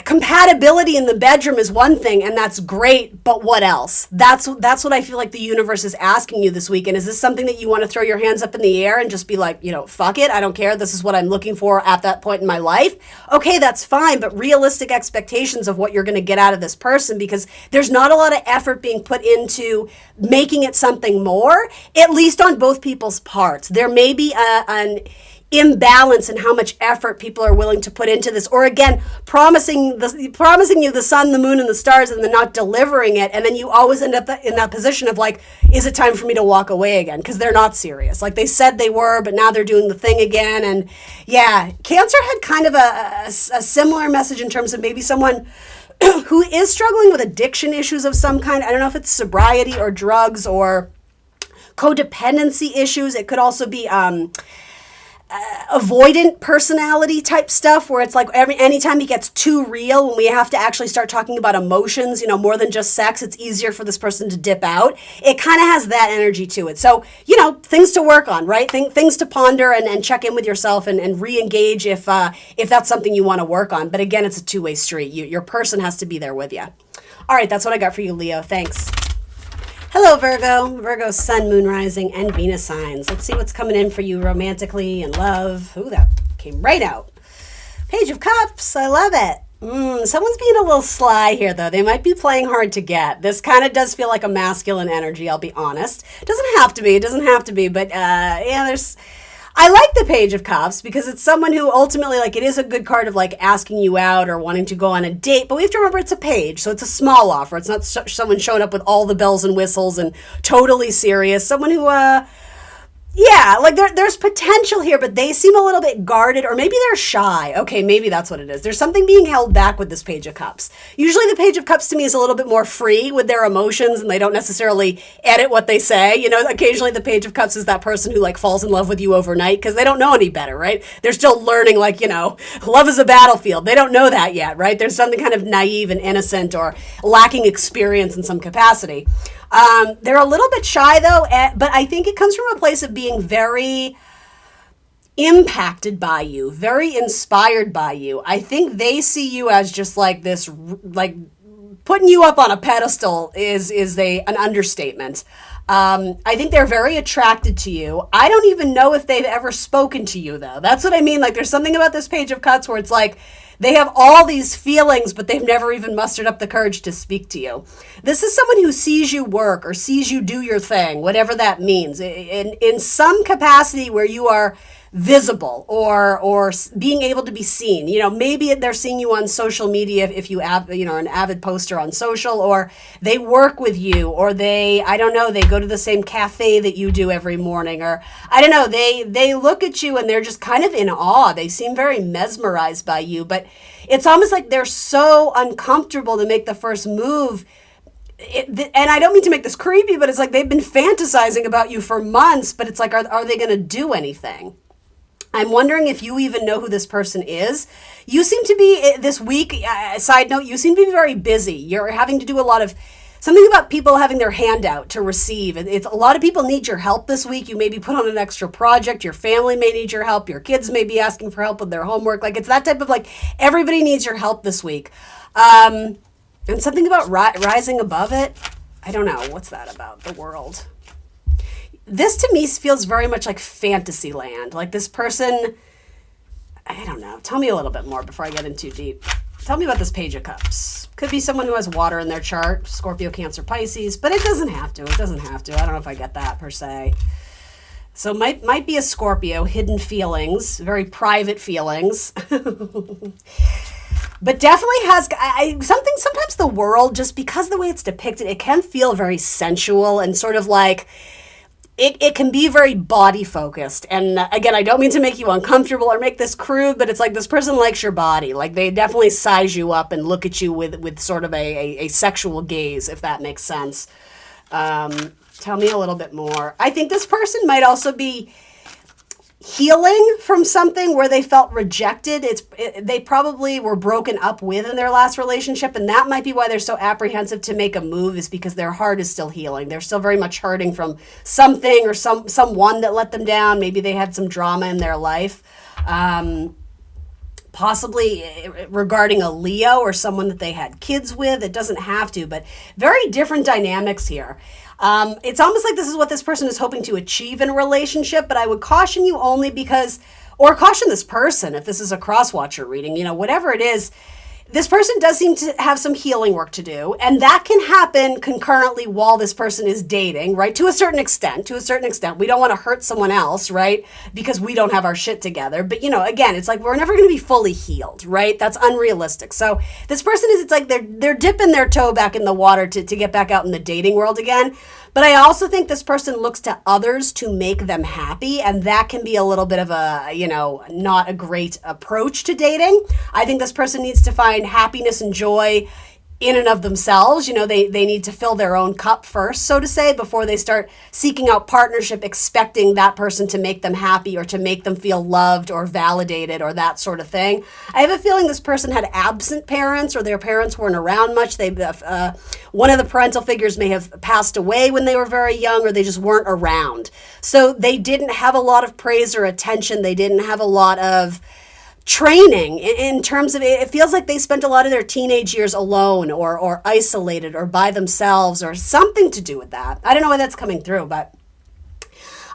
compatibility in the bedroom is one thing, and that's great, but what else? That's what I feel like the universe is asking you this week. And is this something that you want to throw your hands up in the air and just be like, fuck it, I don't care, this is what I'm looking for at that point in my life? Okay, that's fine, but realistic expectations of what you're going to get out of this person, because there's not a lot of effort being put into making it something more, at least on both people's parts. There may be an imbalance in how much effort people are willing to put into this, or again, promising you the sun, the moon, and the stars, and then not delivering it, and then you always end up in that position of like, is it time for me to walk away again? Because they're not serious. Like they said they were, but now they're doing the thing again. And yeah, Cancer had kind of a similar message in terms of maybe someone who is struggling with addiction issues of some kind. I don't know if it's sobriety or drugs or codependency issues. It could also be avoidant personality type stuff, where it's like anytime it gets too real, when we have to actually start talking about emotions, more than just sex, it's easier for this person to dip out. It kind of has that energy to it. So, things to work on, right? Things to ponder and check in with yourself and re-engage if that's something you want to work on. But again, it's a two-way street. Your person has to be there with you. All right, that's what I got for you, Leo. Thanks. Hello, Virgo. Virgo, sun, moon, rising, and Venus signs. Let's see what's coming in for you romantically and love. Ooh, that came right out. Page of Cups. I love it. Someone's being a little sly here, though. They might be playing hard to get. This kind of does feel like a masculine energy, I'll be honest. It doesn't have to be, but I like the Page of Cups because it's someone who ultimately, like, it is a good card of, like, asking you out or wanting to go on a date. But we have to remember it's a page, so it's a small offer. It's not someone showing up with all the bells and whistles and totally serious. Someone who, there's potential here, but they seem a little bit guarded, or maybe they're shy. Okay, maybe that's what it is. There's something being held back with this Page of Cups. Usually the Page of Cups to me is a little bit more free with their emotions, and they don't necessarily edit what they say. Occasionally the Page of Cups is that person who, like, falls in love with you overnight because they don't know any better, right? They're still learning, like, love is a battlefield. They don't know that yet, right? There's something kind of naive and innocent or lacking experience in some capacity. They're a little bit shy, though, but I think it comes from a place of being very impacted by you, very inspired by you. I think they see you as just like this, like putting you up on a pedestal is an understatement. I think they're very attracted to you. I don't even know if they've ever spoken to you, though. That's what I mean. Like, there's something about this Page of Cups where it's like, they have all these feelings, but they've never even mustered up the courage to speak to you. This is someone who sees you work or sees you do your thing, whatever that means, in some capacity where you are visible or being able to be seen. Maybe they're seeing you on social media if you are an avid poster on social, or they work with you, or they go to the same cafe that you do every morning, or they look at you and they're just kind of in awe. They seem very mesmerized by you, but it's almost like they're so uncomfortable to make the first move. And I don't mean to make this creepy, but it's like they've been fantasizing about you for months, but it's like, are they going to do anything? I'm wondering if you even know who this person is. You seem to be, this week, side note, you seem to be very busy. You're having to do a lot of, something about people having their hand out to receive. It's a lot of people need your help this week. You may be put on an extra project. Your family may need your help. Your kids may be asking for help with their homework. Like, it's that type of, like, everybody needs your help this week. And something about rising above it. I don't know. What's that about? The world. This to me feels very much like fantasy land. Like this person, I don't know. Tell me a little bit more before I get in too deep. Tell me about this Page of Cups. Could be someone who has water in their chart, Scorpio, Cancer, Pisces, but it doesn't have to. I don't know if I get that per se. So might be a Scorpio, hidden feelings, very private feelings. But definitely has something. Sometimes the world, just because of the way it's depicted, it can feel very sensual and sort of like, It can be very body focused. And again, I don't mean to make you uncomfortable or make this crude, but it's like this person likes your body. Like they definitely size you up and look at you with sort of a sexual gaze, if that makes sense. Tell me a little bit more. I think this person might also be healing from something where they felt rejected. They probably were broken up with in their last relationship, and that might be why they're so apprehensive to make a move, is because their heart is still healing. They're still very much hurting from something or someone that let them down. Maybe they had some drama in their life. Possibly regarding a Leo or someone that they had kids with. It doesn't have to, but very different dynamics here. It's almost like this is what this person is hoping to achieve in a relationship, but I would caution you only because, or caution this person if this is a cross-watcher reading, whatever it is, this person does seem to have some healing work to do, and that can happen concurrently while this person is dating, right? To a certain extent. We don't want to hurt someone else, right? Because we don't have our shit together. But, again, it's like we're never going to be fully healed, right? That's unrealistic. So this person it's like they're dipping their toe back in the water to get back out in the dating world again. But I also think this person looks to others to make them happy, and that can be a little bit of a, not a great approach to dating. I think this person needs to find happiness and joy in and of themselves. They need to fill their own cup first, so to say, before they start seeking out partnership, expecting that person to make them happy or to make them feel loved or validated or that sort of thing. I have a feeling this person had absent parents, or their parents weren't around much. One of the parental figures may have passed away when they were very young, or they just weren't around. So they didn't have a lot of praise or attention. They didn't have a lot of training in terms of it. Feels like they spent a lot of their teenage years alone or isolated or by themselves, or something to do with that. I don't know why that's coming through, but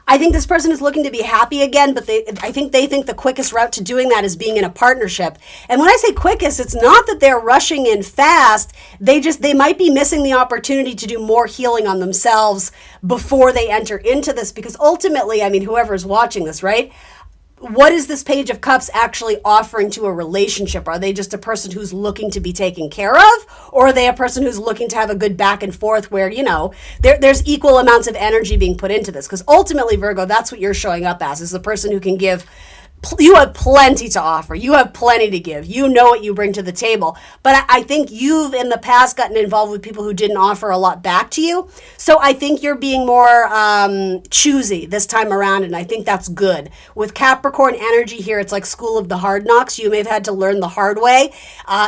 I think this person is looking to be happy again, but I think they think the quickest route to doing that is being in a partnership. And when I say quickest, it's not that they're rushing in fast. They might be missing the opportunity to do more healing on themselves before they enter into this, because ultimately, whoever's watching this, right? What is this Page of Cups actually offering to a relationship? Are they just a person who's looking to be taken care of? Or are they a person who's looking to have a good back and forth where, there's equal amounts of energy being put into this? Because ultimately, Virgo, that's what you're showing up as, is the person who can give. You have plenty to offer. You have plenty to give. You know what you bring to the table. But I think you've in the past gotten involved with people who didn't offer a lot back to you. So I think you're being more choosy this time around, and I think that's good. With Capricorn energy here, it's like school of the hard knocks. You may have had to learn the hard way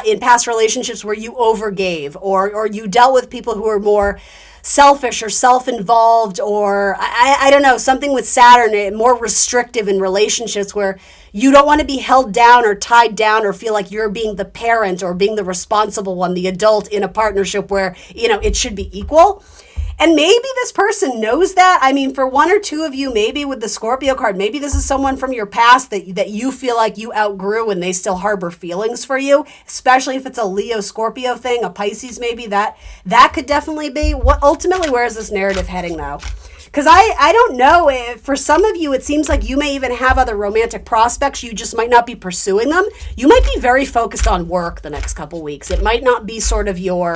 in past relationships where you overgave, or you dealt with people who are more selfish or self-involved, or I don't know, something with Saturn, more restrictive in relationships where you don't want to be held down or tied down or feel like you're being the parent or being the responsible one, the adult in a partnership where, it should be equal. And maybe this person knows that. For one or two of you, maybe with the Scorpio card, maybe this is someone from your past that you feel like you outgrew and they still harbor feelings for you, especially if it's a Leo Scorpio thing, a Pisces maybe. That could definitely be. Ultimately, where is this narrative heading though? Because I don't know, for some of you, it seems like you may even have other romantic prospects. You just might not be pursuing them. You might be very focused on work the next couple weeks. It might not be sort of your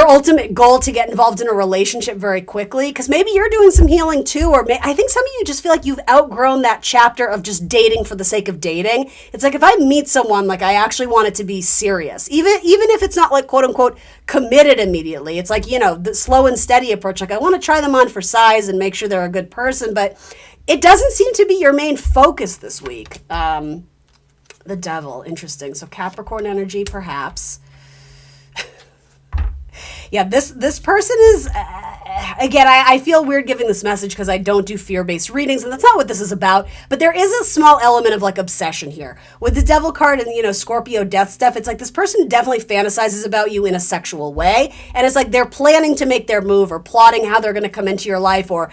ultimate goal to get involved in a relationship very quickly, because maybe you're doing some healing too, or I think some of you just feel like you've outgrown that chapter of just dating for the sake of dating. It's like, if I meet someone, like, I actually want it to be serious, even if it's not like quote unquote committed immediately. It's like, the slow and steady approach. Like, I want to try them on for size and make sure they're a good person, but it doesn't seem to be your main focus this week. The Devil, interesting. So Capricorn energy, perhaps. Yeah, this person is, again, I feel weird giving this message because I don't do fear-based readings, and that's not what this is about, but there is a small element of like obsession here. With the Devil card and, Scorpio death stuff, it's like this person definitely fantasizes about you in a sexual way, and it's like they're planning to make their move or plotting how they're going to come into your life or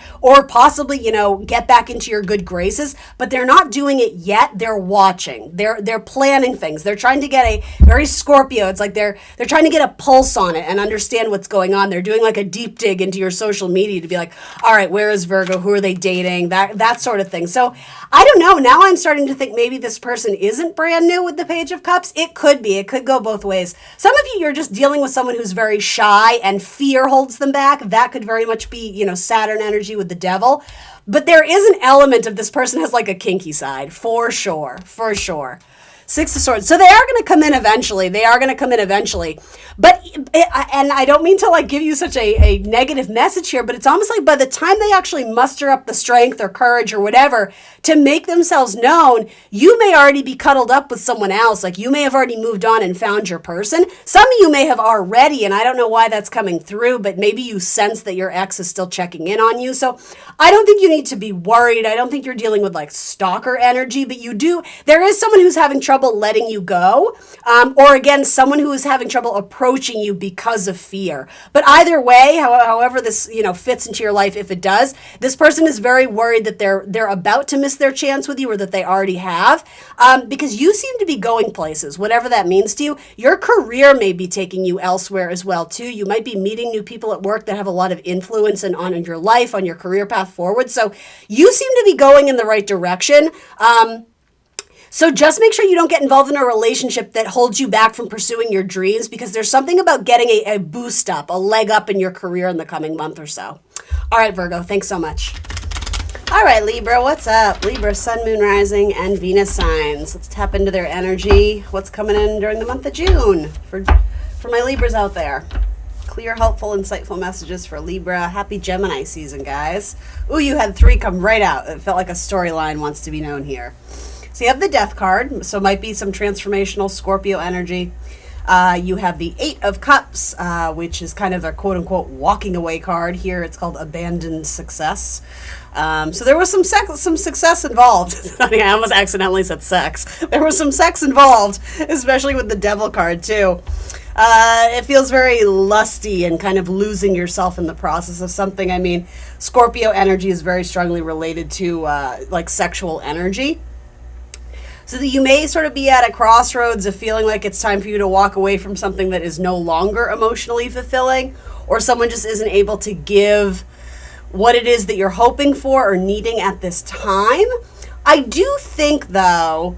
possibly, get back into your good graces, but they're not doing it yet. They're watching. They're planning things. They're trying to get a very Scorpio. It's like they're trying to get a pulse on it and understand what's going on. They're doing like a deep dig into your social media to be like, all right, where is Virgo? Who are they dating? That sort of thing. So I don't know. Now I'm starting to think maybe this person isn't brand new with the Page of Cups. It could be. It could go both ways. Some of you, you're just dealing with someone who's very shy and fear holds them back. That could very much be, Saturn energy with the Devil. But there is an element of this person has like a kinky side, for sure, for sure. Six of Swords. So they are going to come in eventually. But, and I don't mean to like give you such a negative message here, but it's almost like by the time they actually muster up the strength or courage or whatever to make themselves known, you may already be cuddled up with someone else. Like, you may have already moved on and found your person. Some of you may have already, and I don't know why that's coming through, but maybe you sense that your ex is still checking in on you. So I don't think you need to be worried. I don't think you're dealing with like stalker energy, but there is someone who's having trouble trouble letting you go, or again, someone who is having trouble approaching you because of fear. But either way, however this, fits into your life, if it does, this person is very worried that they're about to miss their chance with you, or that they already have, because you seem to be going places, whatever that means to you. Your career may be taking you elsewhere as well, too. You might be meeting new people at work that have a lot of influence on your life, on your career path forward. So you seem to be going in the right direction. So just make sure you don't get involved in a relationship that holds you back from pursuing your dreams, because there's something about getting a boost up, a leg up in your career in the coming month or so. All right, Virgo, thanks so much. All right, Libra, what's up? Libra, Sun, Moon, Rising, and Venus signs. Let's tap into their energy. What's coming in during the month of June for my Libras out there? Clear, helpful, insightful messages for Libra. Happy Gemini season, guys. Ooh, you had 3 come right out. It felt like a storyline wants to be known here. So you have the Death card, so might be some transformational Scorpio energy. You have the 8 of Cups, which is kind of a quote-unquote walking away card. Here it's called abandoned success. So there was some success involved. I almost accidentally said sex. There was some sex involved, especially with the Devil card, too. It feels very lusty and kind of losing yourself in the process of something. I mean, Scorpio energy is very strongly related to like sexual energy. So that you may sort of be at a crossroads of feeling like it's time for you to walk away from something that is no longer emotionally fulfilling, or someone just isn't able to give what it is that you're hoping for or needing at this time. I do think, though,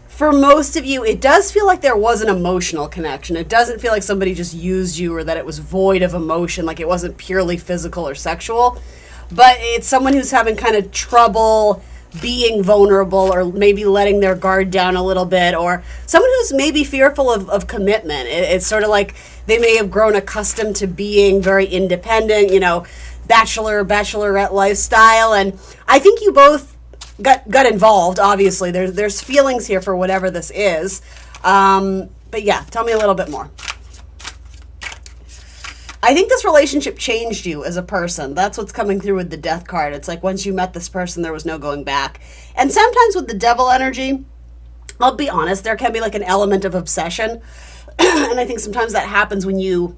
for most of you, it does feel like there was an emotional connection. It doesn't feel like somebody just used you, or that it was void of emotion, like it wasn't purely physical or sexual. But it's someone who's having kind of trouble being vulnerable, or maybe letting their guard down a little bit, or someone who's maybe fearful of commitment. It's sort of like they may have grown accustomed to being very independent, bachelorette lifestyle. And I think you both got involved. Obviously, there's feelings here for whatever this is. But yeah, tell me a little bit more. I think this relationship changed you as a person. That's what's coming through with the Death card. It's like once you met this person, there was no going back. And sometimes with the Devil energy, I'll be honest, there can be like an element of obsession. And I think sometimes that happens when you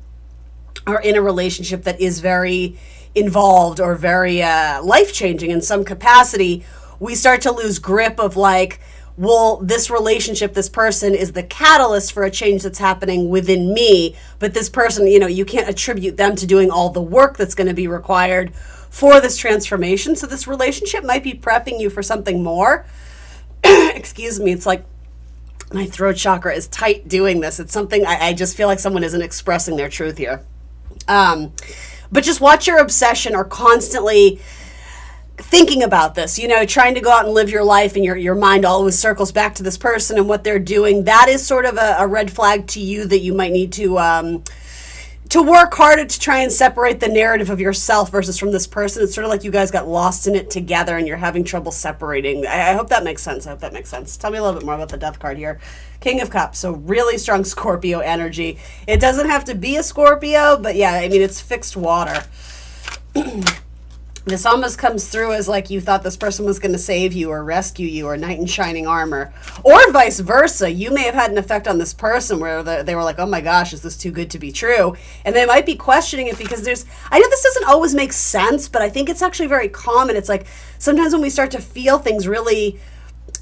are in a relationship that is very involved or very life-changing in some capacity. We start to lose grip of like, well, this relationship, this person is the catalyst for a change that's happening within me. But this person, you can't attribute them to doing all the work that's going to be required for this transformation. So this relationship might be prepping you for something more. Excuse me. It's like my throat chakra is tight doing this. It's something I just feel like someone isn't expressing their truth here. But just watch your obsession or constantly thinking about this, trying to go out and live your life, and your mind always circles back to this person and what they're doing. That is sort of a red flag to you that you might need to work harder to try and separate the narrative of yourself versus from this person. It's sort of like you guys got lost in it together and you're having trouble separating. I hope that makes sense. Tell me a little bit more about the Death card here. King of Cups, so really strong Scorpio energy. It doesn't have to be a Scorpio, but yeah, I mean, it's fixed water. This almost comes through as like you thought this person was going to save you or rescue you, or knight in shining armor, or vice versa. You may have had an effect on this person where they were like, oh my gosh, is this too good to be true? And they might be questioning it because I know this doesn't always make sense, but I think it's actually very common. It's like sometimes when we start to feel things really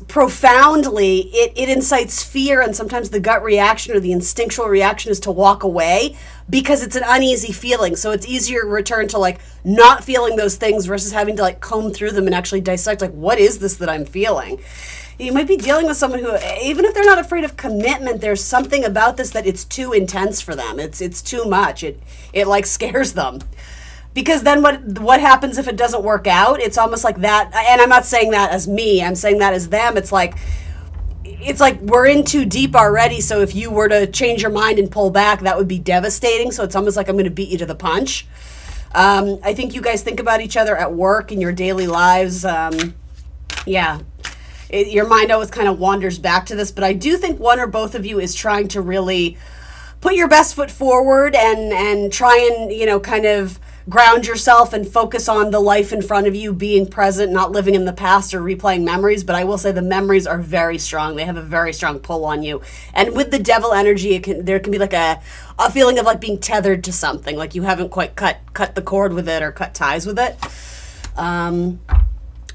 profoundly, it incites fear, and sometimes the gut reaction or the instinctual reaction is to walk away because it's an uneasy feeling. So it's easier to return to like not feeling those things versus having to like comb through them and actually dissect like, what is this that I'm feeling? You might be dealing with someone who, even if they're not afraid of commitment, there's something about this that it's too intense for them. It's too much. It like scares them. Because then what happens if it doesn't work out? It's almost like that, and I'm not saying that as me, I'm saying that as them. It's like we're in too deep already, so if you were to change your mind and pull back, that would be devastating. So it's almost like I'm going to beat you to the punch. I think you guys think about each other at work in your daily lives. Your mind always kind of wanders back to this, but I do think one or both of you is trying to really put your best foot forward and try and, kind of ground yourself and focus on the life in front of you, being present, not living in the past or replaying memories. But I will say the memories are very strong. They have a very strong pull on you. And with the devil energy, there can be like a feeling of like being tethered to something, like you haven't quite cut the cord with it or cut ties with it.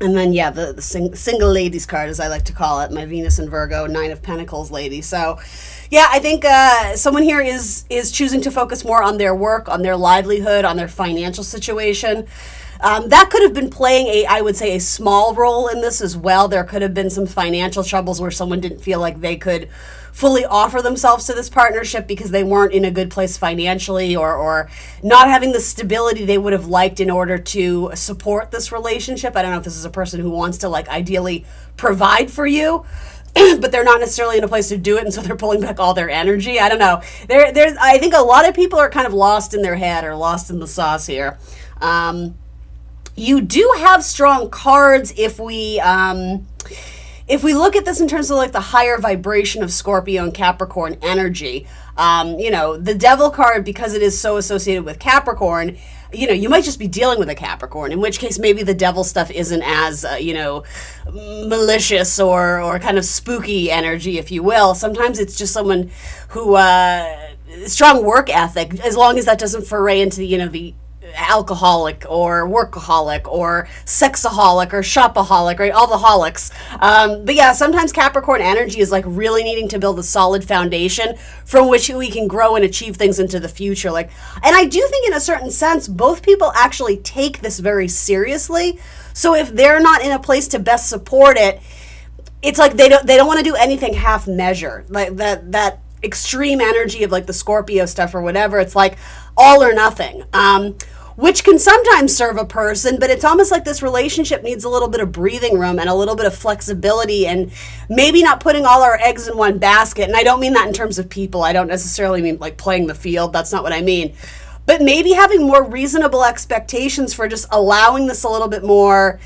And then, yeah, the single ladies card, as I like to call it, my Venus and Virgo, 9 of Pentacles lady. So, yeah, I think someone here is choosing to focus more on their work, on their livelihood, on their financial situation. That could have been playing I would say, a small role in this as well. There could have been some financial troubles where someone didn't feel like they could fully offer themselves to this partnership because they weren't in a good place financially, or not having the stability they would have liked in order to support this relationship. I don't know if this is a person who wants to like ideally provide for you, but they're not necessarily in a place to do it, and so they're pulling back all their energy. I don't know. There's I think a lot of people are kind of lost in their head or lost in the sauce here. You do have strong cards if we look at this in terms of like the higher vibration of Scorpio and Capricorn energy. The devil card, because it is so associated with Capricorn, you might just be dealing with a Capricorn, in which case maybe the devil stuff isn't as, malicious or kind of spooky energy, if you will. Sometimes it's just someone who, strong work ethic, as long as that doesn't foray into the alcoholic or workaholic or sexaholic or shopaholic, right? All the holics. But yeah, sometimes Capricorn energy is like really needing to build a solid foundation from which we can grow and achieve things into the future. And I do think in a certain sense, both people actually take this very seriously. So if they're not in a place to best support it, it's like they don't want to do anything half measure. Like that extreme energy of like the Scorpio stuff or whatever. It's like all or nothing. Which can sometimes serve a person, but it's almost like this relationship needs a little bit of breathing room and a little bit of flexibility, and maybe not putting all our eggs in one basket. And I don't mean that in terms of people. I don't necessarily mean like playing the field. That's not what I mean. But maybe having more reasonable expectations for just allowing this a little bit more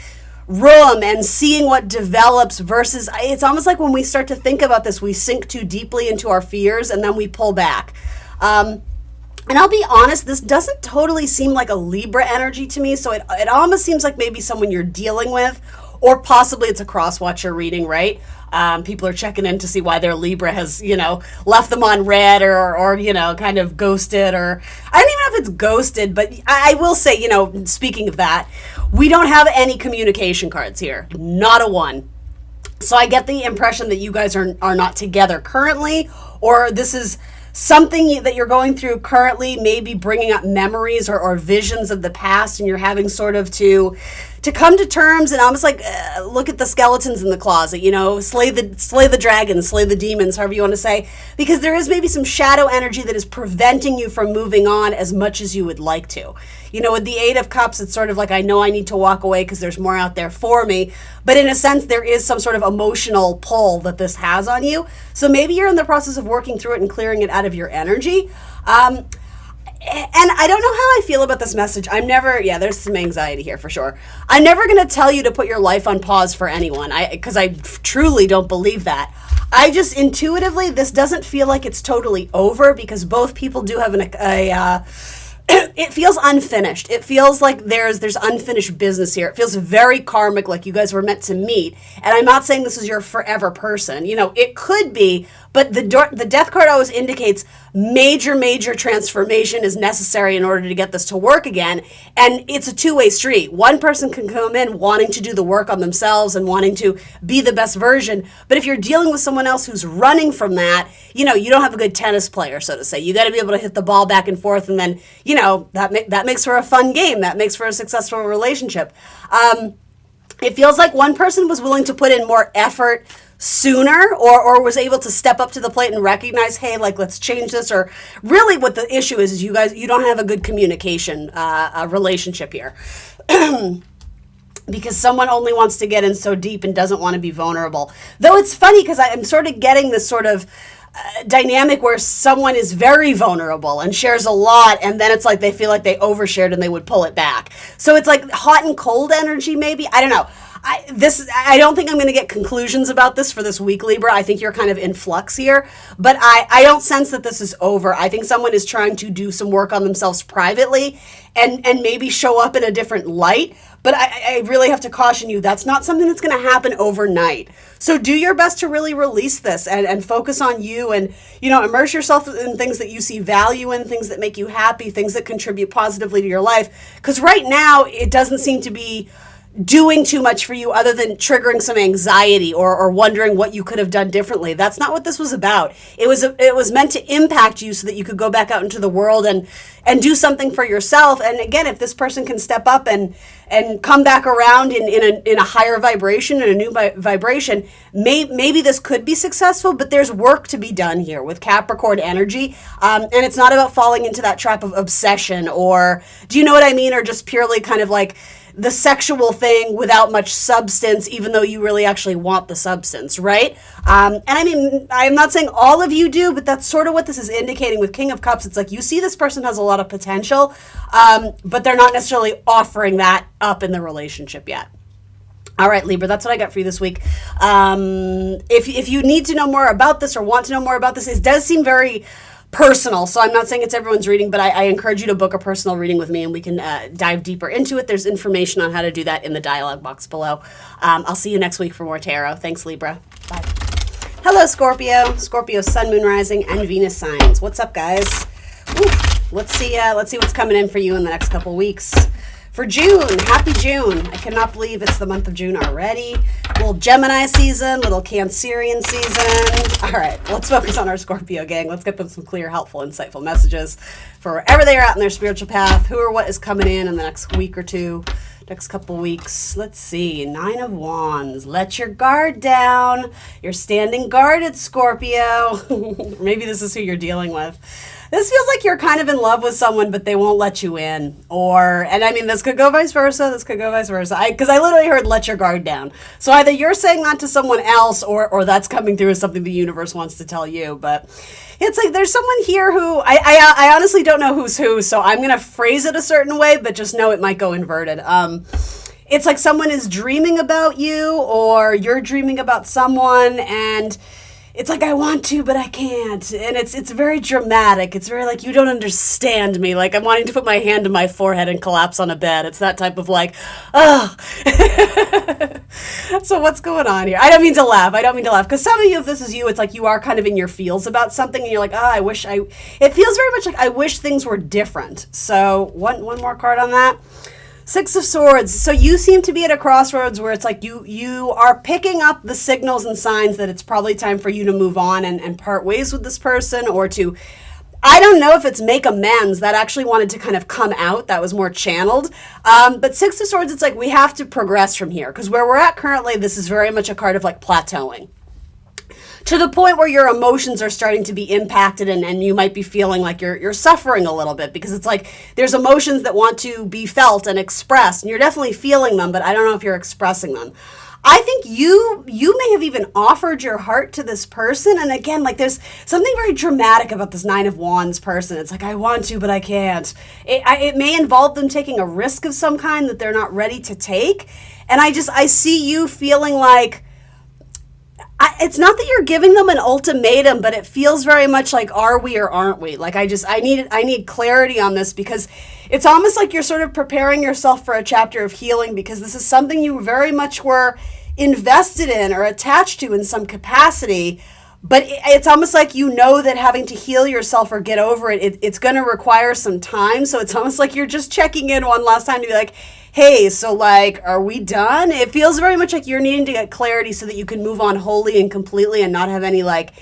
room and seeing what develops, versus it's almost like when we start to think about this, we sink too deeply into our fears and then we pull back. And I'll be honest, this doesn't totally seem like a Libra energy to me. So it almost seems like maybe someone you're dealing with, or possibly it's a cross-watcher reading, right? People are checking in to see why their Libra has, left them on red or kind of ghosted, or I don't even know if it's ghosted, but I will say, speaking of that, we don't have any communication cards here. Not a one. So I get the impression that you guys are not together currently, or this is something that you're going through currently, maybe bringing up memories or visions of the past, and you're having sort of to come to terms and almost like look at the skeletons in the closet, slay the dragons, slay the demons, however you want to say, because there is maybe some shadow energy that is preventing you from moving on as much as you would like to. With the 8 of Cups, it's sort of like, I know I need to walk away because there's more out there for me, but in a sense there is some sort of emotional pull that this has on you. So maybe you're in the process of working through it and clearing it out of your energy. And I don't know how I feel about this message. There's some anxiety here for sure. I'm never going to tell you to put your life on pause for anyone, because I truly don't believe that. I just intuitively, this doesn't feel like it's totally over, because both people do have it feels unfinished. It feels like there's unfinished business here. It feels very karmic, like you guys were meant to meet. And I'm not saying this is your forever person. It could be, but the death card always indicates major transformation is necessary in order to get this to work again. And it's a two-way street. One person can come in wanting to do the work on themselves and wanting to be the best version. But if you're dealing with someone else who's running from that, you don't have a good tennis player, so to say. You got to be able to hit the ball back and forth, and then, that makes for a fun game. That makes for a successful relationship. It feels like one person was willing to put in more effort sooner, or was able to step up to the plate and recognize, hey, like, let's change this. Or really what the issue is you don't have a good communication relationship here. Because someone only wants to get in so deep and doesn't want to be vulnerable. Though it's funny, because I'm sort of getting this sort of dynamic where someone is very vulnerable and shares a lot, and then it's like they feel like they overshared and they would pull it back. So it's like hot and cold energy, maybe. I don't know. I don't think I'm going to get conclusions about this for this week, Libra. I think you're kind of in flux here, but I don't sense that this is over. I think someone is trying to do some work on themselves privately and maybe show up in a different light. But I really have to caution you, that's not something that's going to happen overnight. So do your best to really release this and focus on you and, immerse yourself in things that you see value in, things that make you happy, things that contribute positively to your life. Because right now, it doesn't seem to be doing too much for you other than triggering some anxiety or wondering what you could have done differently. That's not what this was about. It was meant to impact you so that you could go back out into the world and do something for yourself. And again, if this person can step up and come back around in a higher vibration, in a new vibration, maybe this could be successful, but there's work to be done here with Capricorn energy. And it's not about falling into that trap of obsession or, do you know what I mean? Or just purely kind of like the sexual thing without much substance, even though you really actually want the substance, right? And I mean, I'm not saying all of you do, but that's sort of what this is indicating with King of Cups. It's like you see this person has a lot of potential, but they're not necessarily offering that up in the relationship yet. All right, Libra, that's what I got for you this week. If you need to know more about this or want to know more about this, it does seem very personal. So I'm not saying it's everyone's reading, but I encourage you to book a personal reading with me and we can dive deeper into it. There's information on how to do that in the dialogue box below. I'll see you next week for more tarot. Thanks, Libra. Bye. Hello, Scorpio. Scorpio sun, moon, rising, and Venus signs. What's up, guys? Ooh, let's see what's coming in for you in the next couple weeks. For June, happy June. I cannot believe it's the month of June already. Little Gemini season, little Cancerian season. All right, let's focus on our Scorpio gang. Let's get them some clear, helpful, insightful messages for wherever they are at in their spiritual path, who or what is coming in the next week or two, next couple weeks. Let's see, 9 of Wands. Let your guard down. You're standing guarded, Scorpio. Maybe this is who you're dealing with. This feels like you're kind of in love with someone, but they won't let you in. And I mean, this could go vice versa. This could go vice versa. Because I literally heard let your guard down. So either you're saying that to someone else or that's coming through as something the universe wants to tell you. But it's like there's someone here who I honestly don't know who's who. So I'm going to phrase it a certain way, but just know it might go inverted. It's like someone is dreaming about you or you're dreaming about someone and it's like, I want to, but I can't. And it's very dramatic. It's very like, you don't understand me. Like I'm wanting to put my hand to my forehead and collapse on a bed. It's that type of like, oh. So what's going on here? I don't mean to laugh. Because some of you, if this is you, it's like you are kind of in your feels about something and you're like, oh, it feels very much like I wish things were different. So one more card on that. 6 of Swords. So you seem to be at a crossroads where it's like you are picking up the signals and signs that it's probably time for you to move on and part ways with this person or to, I don't know if it's make amends. That actually wanted to kind of come out. That was more channeled. But 6 of Swords, it's like we have to progress from here because where we're at currently, this is very much a card of like plateauing. To the point where your emotions are starting to be impacted and you might be feeling like you're suffering a little bit because it's like there's emotions that want to be felt and expressed and you're definitely feeling them, but I don't know if you're expressing them. I think you may have even offered your heart to this person. And again, like there's something very dramatic about this 9 of Wands person. It's like, I want to, but I can't. It may involve them taking a risk of some kind that they're not ready to take. And I see you feeling like, it's not that you're giving them an ultimatum, but it feels very much like, are we or aren't we? Like I need clarity on this because it's almost like you're sort of preparing yourself for a chapter of healing because this is something you very much were invested in or attached to in some capacity. But it's almost like you know that having to heal yourself or get over it's going to require some time. So it's almost like you're just checking in one last time to be like, hey, so like, are we done? It feels very much like you're needing to get clarity so that you can move on wholly and completely and not have any like,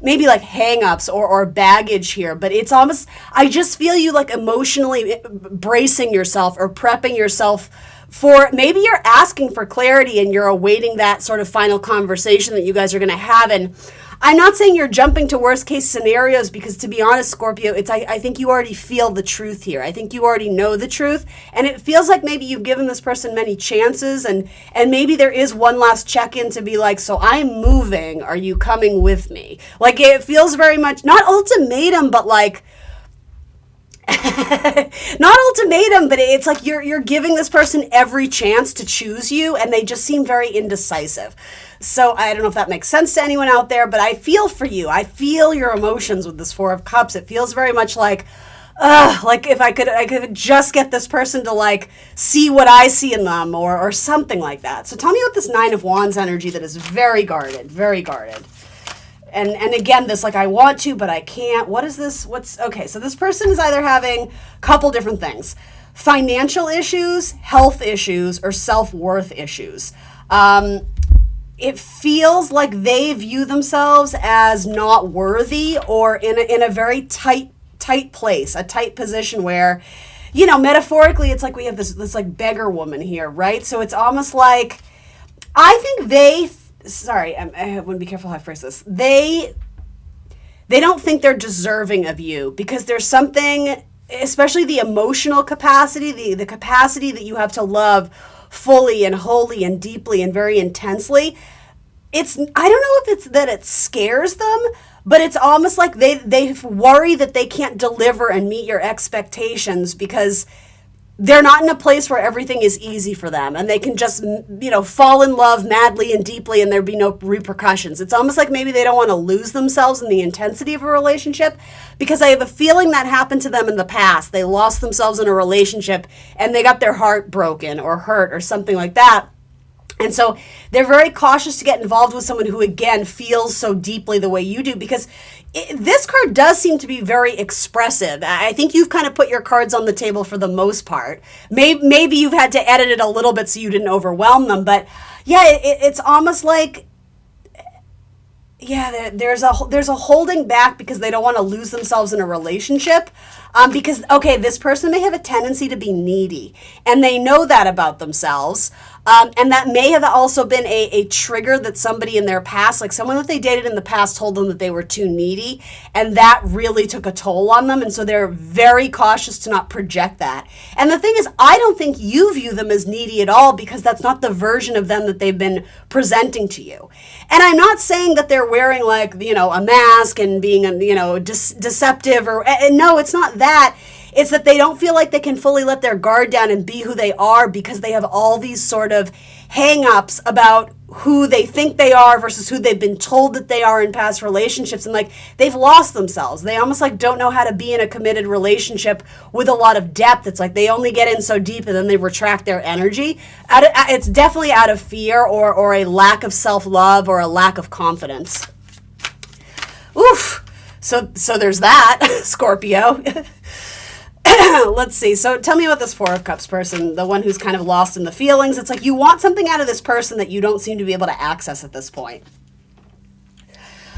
maybe like hang-ups or baggage here. But it's almost, I just feel you like emotionally bracing yourself or prepping yourself for, maybe you're asking for clarity and you're awaiting that sort of final conversation that you guys are going to have. And I'm not saying you're jumping to worst case scenarios because to be honest, Scorpio, I think you already feel the truth here. I think you already know the truth. And it feels like maybe you've given this person many chances and maybe there is one last check-in to be like, so I'm moving. Are you coming with me? Like it feels very much, not ultimatum, but like, Not ultimatum, but it's like you're giving this person every chance to choose you, and they just seem very indecisive. So I don't know if that makes sense to anyone out there, but I feel for you. I feel your emotions with this Four of Cups. It feels very much like if I could just get this person to like see what I see in them, or something like that. So tell me about this Nine of Wands energy that is very guarded, very guarded. And again, this like I want to, but I can't. What is this? Okay, so this person is either having a couple different things: financial issues, health issues, or self-worth issues. It feels like they view themselves as not worthy, or in a very tight place, a tight position where, metaphorically, it's like we have this like beggar woman here, right? So it's almost like, I think I want to be careful how I phrase this. They don't think they're deserving of you, because there's something, especially the emotional capacity, the capacity that you have to love fully and wholly and deeply and very intensely. I don't know if it's that it scares them, but it's almost like they worry that they can't deliver and meet your expectations, because they're not in a place where everything is easy for them and they can just, fall in love madly and deeply and there'd be no repercussions. It's almost like maybe they don't want to lose themselves in the intensity of a relationship, because I have a feeling that happened to them in the past. They lost themselves in a relationship and they got their heart broken or hurt or something like that. And so they're very cautious to get involved with someone who, again, feels so deeply the way you do, because this card does seem to be very expressive. I think you've kind of put your cards on the table for the most part. Maybe you've had to edit it a little bit so you didn't overwhelm them. But yeah, it's almost like, yeah, there's a holding back because they don't want to lose themselves in a relationship. Because, okay, this person may have a tendency to be needy, and they know that about themselves. And that may have also been a trigger that somebody in their past, like someone that they dated in the past, told them that they were too needy, and that really took a toll on them. And so they're very cautious to not project that. And the thing is, I don't think you view them as needy at all, because that's not the version of them that they've been presenting to you. And I'm not saying that they're wearing like, a mask and being, deceptive, or no, it's not that. It's that they don't feel like they can fully let their guard down and be who they are, because they have all these sort of hang-ups about who they think they are versus who they've been told that they are in past relationships. And like, they've lost themselves. They almost like don't know how to be in a committed relationship with a lot of depth. It's like they only get in so deep and then they retract their energy. It's definitely out of fear or a lack of self-love or a lack of confidence. Oof. So there's that, Scorpio. Let's see. So tell me about this Four of Cups person, the one who's kind of lost in the feelings. It's like you want something out of this person that you don't seem to be able to access at this point.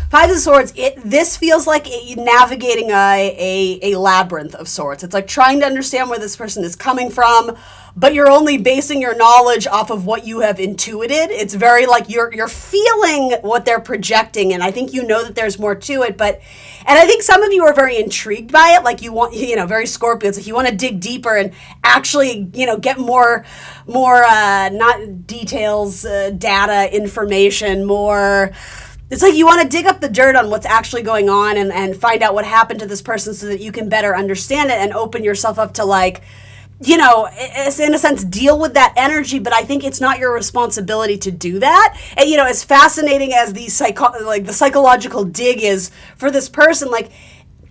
Five of Swords, this feels like navigating a labyrinth of sorts. It's like trying to understand where this person is coming from, but you're only basing your knowledge off of what you have intuited. It's very like you're feeling what they're projecting, and I think you know that there's more to it. And I think some of you are very intrigued by it, like you want, very Scorpio. It's like you want to dig deeper and actually, get more not details, data, information, more. It's like you want to dig up the dirt on what's actually going on and find out what happened to this person so that you can better understand it and open yourself up to like, in a sense, deal with that energy. But I think it's not your responsibility to do that. And, as fascinating as the psychological dig is for this person, like,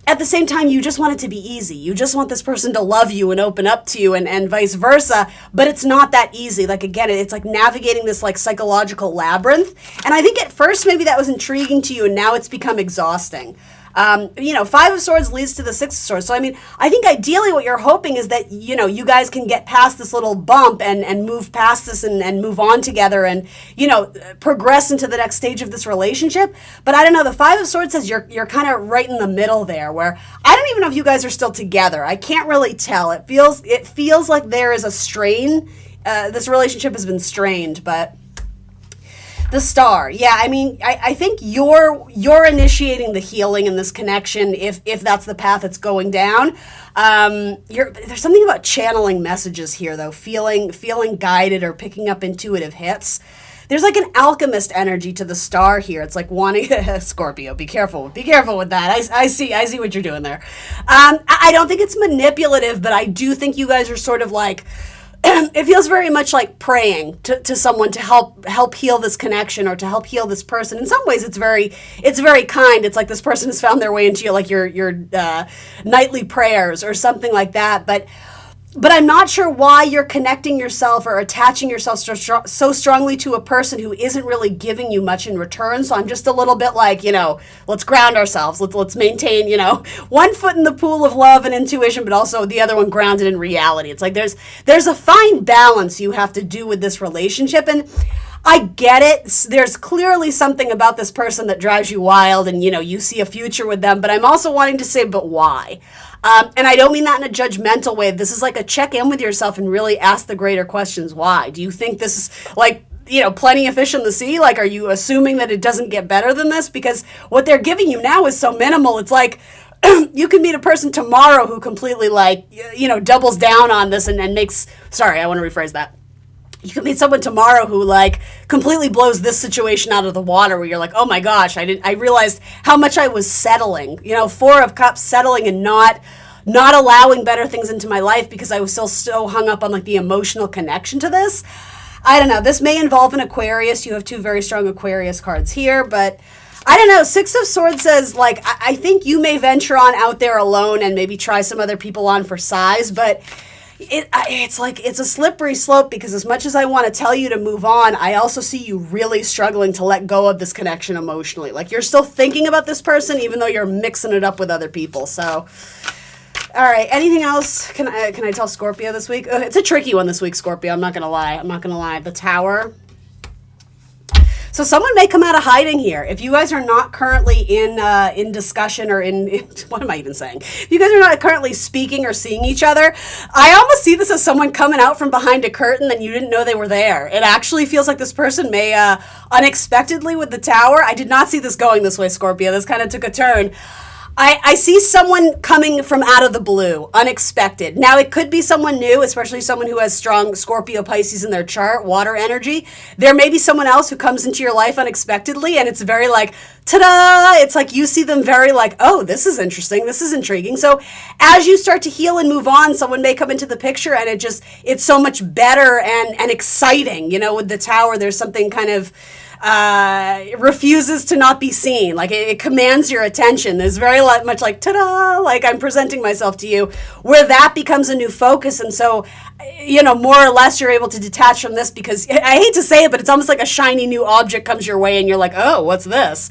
at the same time, you just want it to be easy. You just want this person to love you and open up to you and vice versa. But it's not that easy. Like, again, it's like navigating this like psychological labyrinth. And I think at first maybe that was intriguing to you, and now it's become exhausting. Five of Swords leads to the Six of Swords. So, I think ideally what you're hoping is that, you guys can get past this little bump and move past this and move on together and, progress into the next stage of this relationship. But I don't know, the Five of Swords says you're kind of right in the middle there, where I don't even know if you guys are still together. I can't really tell. It feels like there is a strain. This relationship has been strained, but... The Star. Yeah, I think you're initiating the healing in this connection if that's the path it's going down. There's something about channeling messages here, though, feeling guided or picking up intuitive hits. there's like an alchemist energy to the star here. It's like wanting Scorpio. Be careful with that. I see what you're doing there. I don't think it's manipulative, but I do think you guys are sort of like. It feels very much like praying to someone to help heal this connection or to help heal this person. In some ways, it's very kind. It's like this person has found their way into your nightly prayers or something like that. But I'm not sure why you're connecting yourself or attaching yourself so strongly to a person who isn't really giving you much in return. So I'm just a little bit like, let's ground ourselves. Let's maintain, one foot in the pool of love and intuition, but also the other one grounded in reality. It's like there's a fine balance you have to do with this relationship. And I get it. There's clearly something about this person that drives you wild and, you see a future with them. But I'm also wanting to say, but why? And I don't mean that in a judgmental way. This is like a check in with yourself and really ask the greater questions. Why? Do you think this is like, plenty of fish in the sea? Like, are you assuming that it doesn't get better than this? Because what they're giving you now is so minimal. It's like, you can meet a person tomorrow who completely doubles down on this and makes, sorry, I want to rephrase that. You could meet someone tomorrow who completely blows this situation out of the water where you're like, oh my gosh, I realized how much I was settling, 4 of Cups, settling and not allowing better things into my life because I was still so hung up on the emotional connection to this. I don't know. This may involve an Aquarius. You have 2 very strong Aquarius cards here, but I don't know. 6 of Swords says I think you may venture on out there alone and maybe try some other people on for size, but it's a slippery slope because as much as I want to tell you to move on, I also see you really struggling to let go of this connection emotionally. You're still thinking about this person even though you're mixing it up with other people. So, all right. Anything else? Can I tell Scorpio this week? It's a tricky one this week, Scorpio. I'm not gonna lie. The Tower. So someone may come out of hiding here. If you guys are not currently in discussion or in what am I even saying? If you guys are not currently speaking or seeing each other, I almost see this as someone coming out from behind a curtain and you didn't know they were there. It actually feels like this person may unexpectedly with the Tower. I did not see this going this way, Scorpio. This kind of took a turn. I see someone coming from out of the blue, unexpected. Now, it could be someone new, especially someone who has strong Scorpio Pisces in their chart, water energy. There may be someone else who comes into your life unexpectedly, and it's very ta-da! It's like you see them very oh, this is interesting, this is intriguing. So as you start to heal and move on, someone may come into the picture, and it's so much better and exciting. With the Tower, there's something kind of it refuses to not be seen. It commands your attention. There's very much ta-da, I'm presenting myself to you, where that becomes a new focus. And so, more or less you're able to detach from this because I hate to say it, but it's almost like a shiny new object comes your way and you're like, oh, what's this?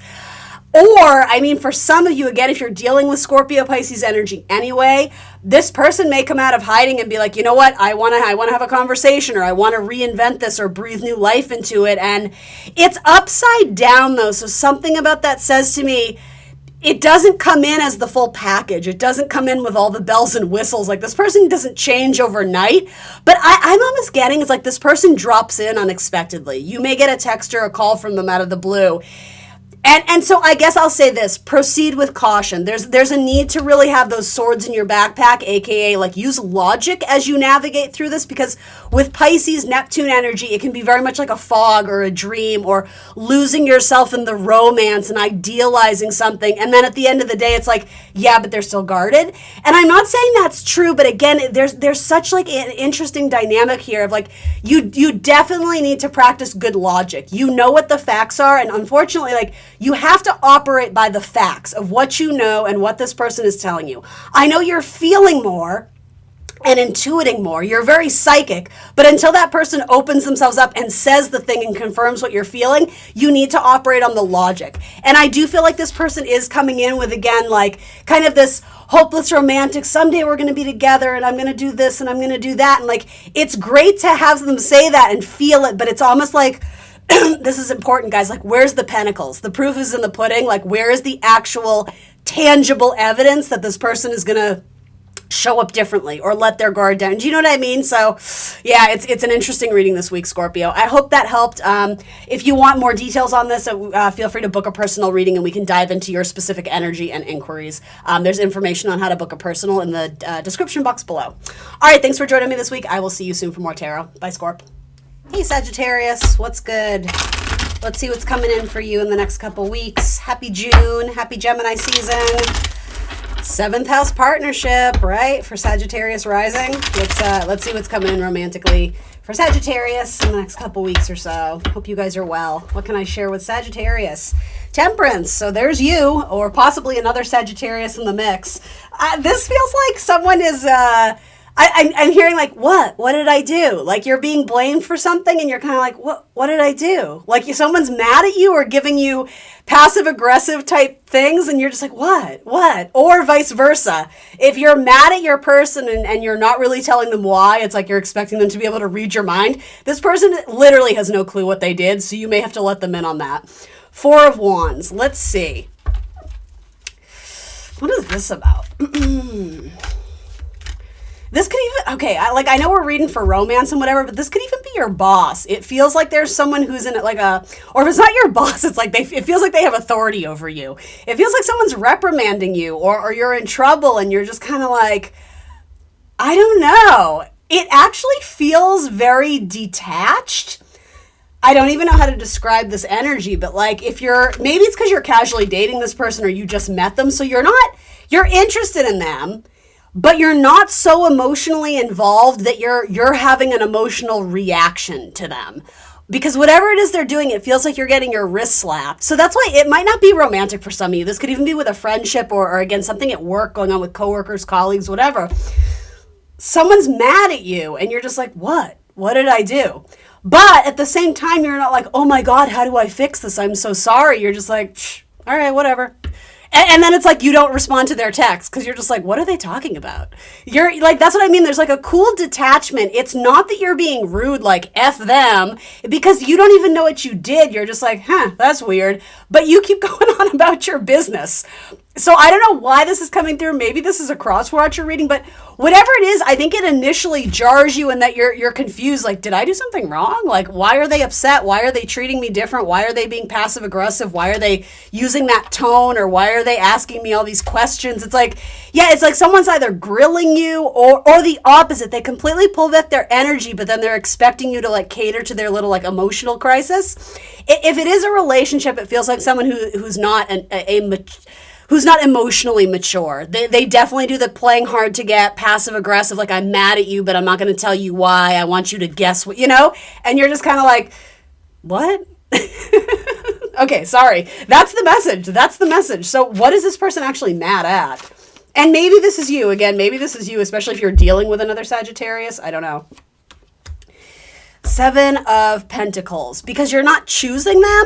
Or, for some of you, again, if you're dealing with Scorpio Pisces energy anyway, this person may come out of hiding and be like, you know what, I want to have a conversation, or I want to reinvent this or breathe new life into it. And it's upside down, though. So something about that says to me, it doesn't come in as the full package. It doesn't come in with all the bells and whistles. This person doesn't change overnight. But I'm almost getting, it's this person drops in unexpectedly. You may get a text or a call from them out of the blue. And so I guess I'll say this, proceed with caution. There's a need to really have those swords in your backpack, aka use logic as you navigate through this, because with Pisces, Neptune energy, it can be very much like a fog or a dream, or losing yourself in the romance and idealizing something. And then at the end of the day, it's yeah, but they're still guarded. And I'm not saying that's true, but again, there's such an interesting dynamic here of you definitely need to practice good logic. You know what the facts are, and unfortunately, you have to operate by the facts of what you know and what this person is telling you. I know you're feeling more and intuiting more. You're very psychic, but until that person opens themselves up and says the thing and confirms what you're feeling, you need to operate on the logic. And I do feel like this person is coming in with, again, kind of this hopeless romantic, someday we're going to be together and I'm going to do this and I'm going to do that. And it's great to have them say that and feel it, but it's almost this is important, guys. Where's the pentacles? The proof is in the pudding. Where is the actual tangible evidence that this person is going to show up differently or let their guard down? Do you know what I mean? So, yeah, it's an interesting reading this week, Scorpio. I hope that helped. If you want more details on this, feel free to book a personal reading and we can dive into your specific energy and inquiries. There's information on how to book a personal in the description box below. All right, thanks for joining me this week. I will see you soon for more tarot. Bye, Scorp. Hey, Sagittarius, what's good? Let's see what's coming in for you in the next couple weeks. Happy June. Happy Gemini season. 7th house partnership, right? For Sagittarius rising. Let's see what's coming in romantically for Sagittarius in the next couple weeks or so. Hope you guys are well. What can I share with Sagittarius? Temperance. So there's you, or possibly another Sagittarius in the mix. This feels like someone is... I'm hearing like, what did I do? Like you're being blamed for something and you're kind of like, what did I do? Like someone's mad at you or giving you passive aggressive type things and you're just like, what? Or vice versa. If you're mad at your person and you're not really telling them why, it's like you're expecting them to be able to read your mind. This person literally has no clue what they did, so you may have to let them in on that. 4 of Wands. Let's see. What is this about? This could even, okay, I know we're reading for romance and whatever, but this could even be your boss. It feels like there's someone who's in it like or if it's not your boss, it's like it feels like they have authority over you. It feels like someone's reprimanding you or you're in trouble and you're just kind of like, I don't know. It actually feels very detached. I don't even know how to describe this energy, but like maybe it's because you're casually dating this person or you just met them, so you're interested in them, but you're not so emotionally involved that you're having an emotional reaction to them. Because whatever it is they're doing, it feels like you're getting your wrist slapped. So that's why it might not be romantic for some of you. This could even be with a friendship or again, something at work going on with coworkers, colleagues, whatever. Someone's mad at you and you're just like, what? What did I do? But at the same time, you're not like, oh my God, how do I fix this? I'm so sorry. You're just like, all right, whatever. And then it's like you don't respond to their text because you're just like, what are they talking about? You're like, that's what I mean. There's like a cool detachment. It's not that you're being rude, like F them, because you don't even know what you did. You're just like, that's weird. But you keep going on about your business. So I don't know why this is coming through. Maybe this is a crosswatch you're reading, but whatever it is, I think it initially jars you in that you're confused. Like, did I do something wrong? Like, why are they upset? Why are they treating me different? Why are they being passive aggressive? Why are they using that tone? Or why are they asking me all these questions? It's like, yeah, it's like someone's either grilling you or the opposite. They completely pull back their energy, but then they're expecting you to like cater to their little like emotional crisis. If it is a relationship, it feels like someone who's not who's not emotionally mature. They definitely do the playing hard to get, passive aggressive, like I'm mad at you, but I'm not going to tell you why. I want you to guess what, and you're just kind of like, what? Okay, sorry. That's the message. So what is this person actually mad at? And maybe this is you. Again, maybe this is you, especially if you're dealing with another Sagittarius. I don't know. 7 of Pentacles, because you're not choosing them,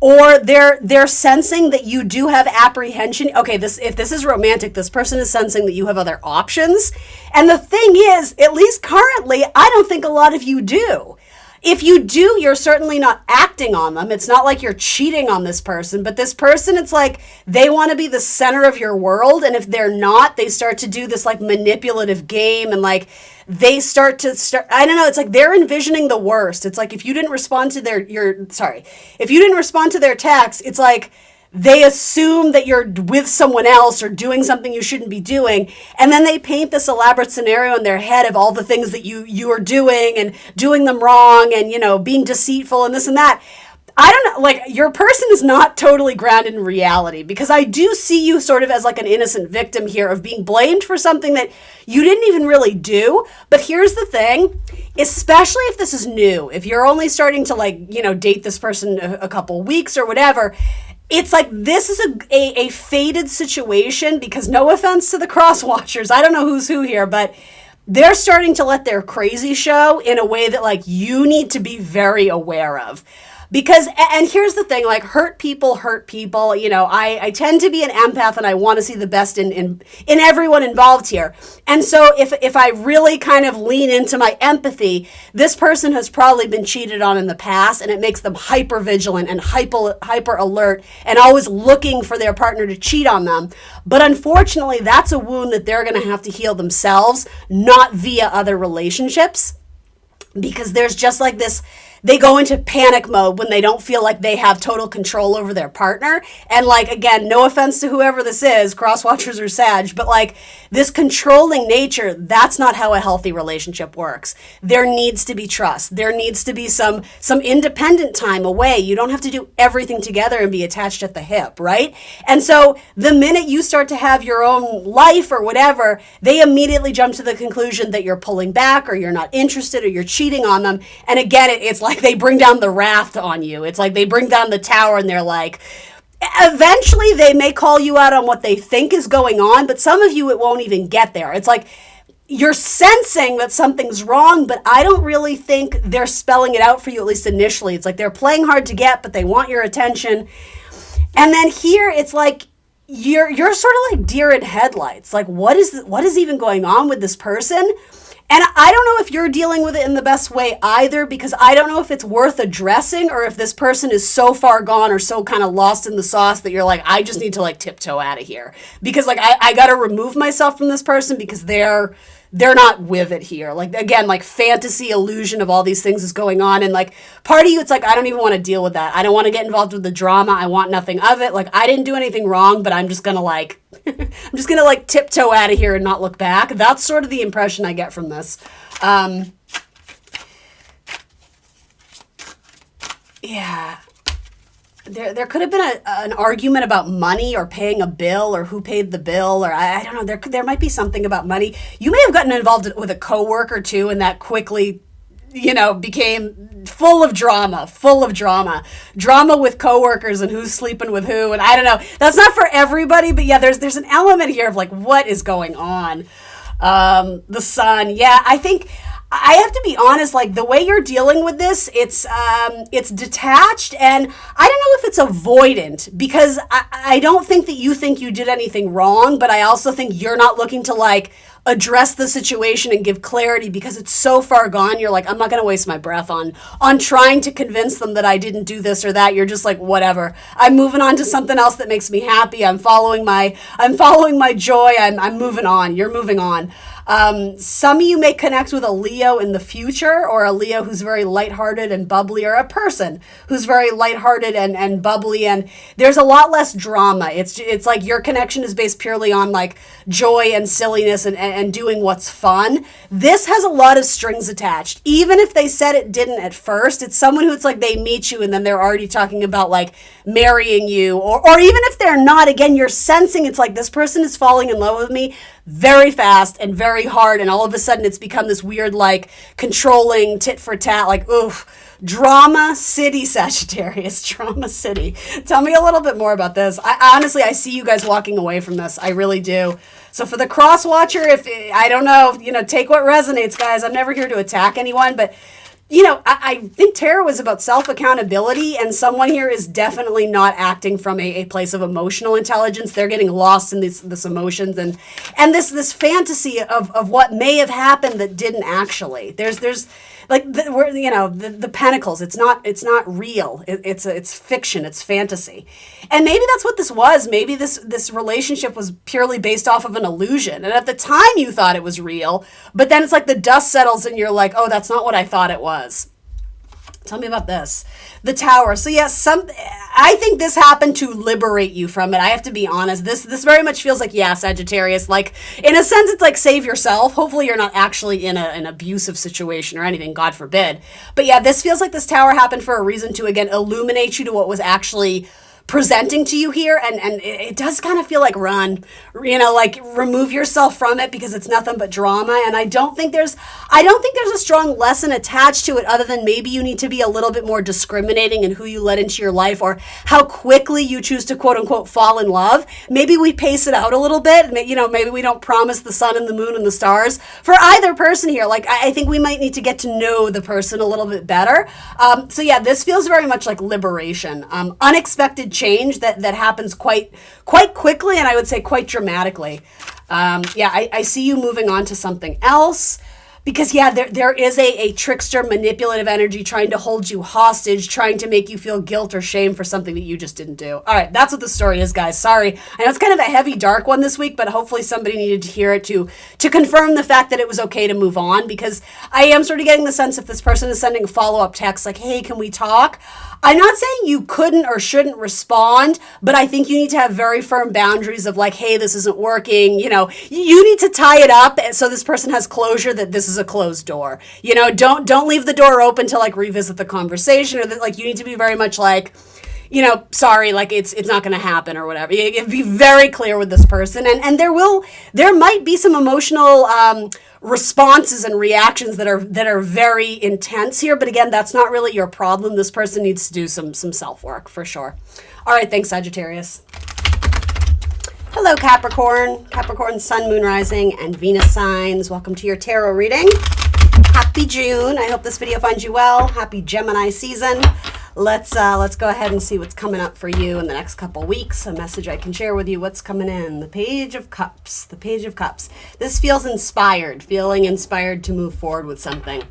or they're sensing that you do have apprehension. Okay, if this is romantic, this person is sensing that you have other options. And the thing is, at least currently, I don't think a lot of you do. If you do, you're certainly not acting on them. It's not like you're cheating on this person, but this person, it's like they want to be the center of your world. And if they're not, they start to do this like manipulative game and like they start, I don't know, it's like they're envisioning the worst. It's like if you didn't respond to if you didn't respond to their text, it's like they assume that you're with someone else or doing something you shouldn't be doing. And then they paint this elaborate scenario in their head of all the things that you are doing and doing them wrong and, being deceitful and this and that. I don't know, like your person is not totally grounded in reality, because I do see you sort of as like an innocent victim here of being blamed for something that you didn't even really do. But here's the thing, especially if this is new, if you're only starting to date this person a couple weeks or whatever, it's like this is a fated situation, because no offense to the cross watchers, I don't know who's who here, but they're starting to let their crazy show in a way that like you need to be very aware of. Because, and here's the thing, like hurt people, I tend to be an empath and I want to see the best in everyone involved here. And so if I really kind of lean into my empathy, this person has probably been cheated on in the past, and it makes them hyper vigilant and hyper alert and always looking for their partner to cheat on them. But unfortunately, that's a wound that they're going to have to heal themselves, not via other relationships. Because there's just like this they go into panic mode when they don't feel like they have total control over their partner. And like, again, no offense to whoever this is, cross watchers or Sag, but like this controlling nature, that's not how a healthy relationship works. There needs to be trust. There needs to be some independent time away. You don't have to do everything together and be attached at the hip, right? And so the minute you start to have your own life or whatever, they immediately jump to the conclusion that you're pulling back or you're not interested or you're cheating on them. And again, it's like they bring down the wrath on you. It's like they bring down the tower and they're like, eventually they may call you out on what they think is going on, but some of you, it won't even get there. It's like you're sensing that something's wrong, but I don't really think they're spelling it out for you, at least initially. It's like they're playing hard to get, but they want your attention. And then here it's like you're sort of like deer in headlights. Like what is even going on with this person? And I don't know if you're dealing with it in the best way either, because I don't know if it's worth addressing or if this person is so far gone or so kind of lost in the sauce that you're like, I just need to like tiptoe out of here. Because like I got to remove myself from this person because they're not with it here. Like, again, like fantasy illusion of all these things is going on. And like part of you, it's like, I don't even want to deal with that. I don't want to get involved with the drama. I want nothing of it. Like, I didn't do anything wrong, but I'm just going to like, I'm just going to like tiptoe out of here and not look back. That's sort of the impression I get from this. Yeah. There could have been an argument about money or paying a bill or who paid the bill, or I don't know. There might be something about money. You may have gotten involved with a coworker too, and that quickly, became full of drama with coworkers and who's sleeping with who. And I don't know. That's not for everybody, but yeah, there's an element here of like, what is going on? The sun. Yeah, I think I have to be honest, like the way you're dealing with this, it's detached, and I don't know if it's avoidant, because I don't think that you think you did anything wrong, but I also think you're not looking to like address the situation and give clarity because it's so far gone. You're like, I'm not going to waste my breath on trying to convince them that I didn't do this or that. You're just like, whatever. I'm moving on to something else that makes me happy. I'm following my joy. I'm moving on. You're moving on. Some of you may connect with a Leo in the future, or a Leo who's very lighthearted and bubbly, or a person who's very lighthearted and bubbly, and there's a lot less drama. It's like your connection is based purely on like joy and silliness and doing what's fun. This has a lot of strings attached. Even if they said it didn't at first, it's someone who it's like they meet you and then they're already talking about like marrying you, or even if they're not, again, you're sensing it's like this person is falling in love with me very fast and very hard, and all of a sudden it's become this weird like controlling tit for tat, like oof, drama city. Sagittarius, drama city. Tell me a little bit more about this. Honestly, I see you guys walking away from this. I really do. So for the cross watcher, if I don't know, take what resonates, guys. I'm never here to attack anyone, but I think tarot is about self-accountability, and someone here is definitely not acting from a place of emotional intelligence. They're getting lost in this emotions and this fantasy of what may have happened that didn't actually. There's like the pentacles. It's not real. It's fiction. It's fantasy, and maybe that's what this was. Maybe this relationship was purely based off of an illusion, and at the time you thought it was real, but then it's like the dust settles and you're like, oh, that's not what I thought it was. Tell me about this. The Tower. So yes, I think this happened to liberate you from it. I have to be honest. This very much feels like, yeah, Sagittarius, like in a sense it's like save yourself. Hopefully you're not actually in an abusive situation or anything, God forbid. But yeah, this feels like this Tower happened for a reason to, again, illuminate you to what was actually presenting to you here, and it does kind of feel like run, like remove yourself from it because it's nothing but drama. And I don't think there's a strong lesson attached to it, other than maybe you need to be a little bit more discriminating in who you let into your life or how quickly you choose to quote unquote fall in love. Maybe we pace it out a little bit. Maybe we don't promise the sun and the moon and the stars for either person here. Like I think we might need to get to know the person a little bit better. So yeah, this feels very much like liberation, unexpected change that happens quite quickly, and I would say quite dramatically. I see you moving on to something else. Because yeah, there is a trickster, manipulative energy trying to hold you hostage, trying to make you feel guilt or shame for something that you just didn't do. All right, that's what the story is, guys. Sorry, I know it's kind of a heavy, dark one this week, but hopefully somebody needed to hear it to confirm the fact that it was okay to move on. Because I am sort of getting the sense if this person is sending a follow-up text like, "Hey, can we talk?" I'm not saying you couldn't or shouldn't respond, but I think you need to have very firm boundaries of like, hey, this isn't working. You need to tie it up so this person has closure that this is a closed door. Don't leave the door open to like revisit the conversation, or that like you need to be very much like, sorry, like it's not going to happen or whatever. You be very clear with this person, and there might be some emotional responses and reactions that are very intense here. But again, that's not really your problem. This person needs to do some self-work for sure. All right, thanks, Sagittarius. Hello, Capricorn. Capricorn, Sun, Moon, Rising, and Venus signs. Welcome to your tarot reading. Happy June. I hope this video finds you well. Happy Gemini season. Let's go ahead and see what's coming up for you in the next couple weeks. A message I can share with you. What's coming in? The Page of Cups. The Page of Cups. This feels inspired. Feeling inspired to move forward with something.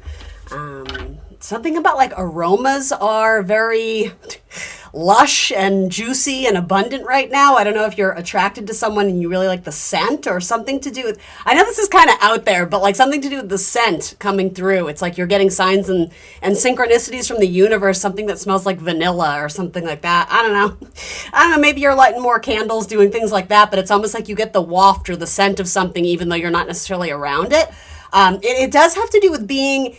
Something about like aromas are very lush and juicy and abundant right now. I don't know if you're attracted to someone and you really like the scent, or something to do with, I know this is kind of out there, but like something to do with the scent coming through. It's like you're getting signs and synchronicities from the universe, something that smells like vanilla or something like that. I don't know. Maybe you're lighting more candles, doing things like that, but it's almost like you get the waft or the scent of something even though you're not necessarily around it. It does have to do with being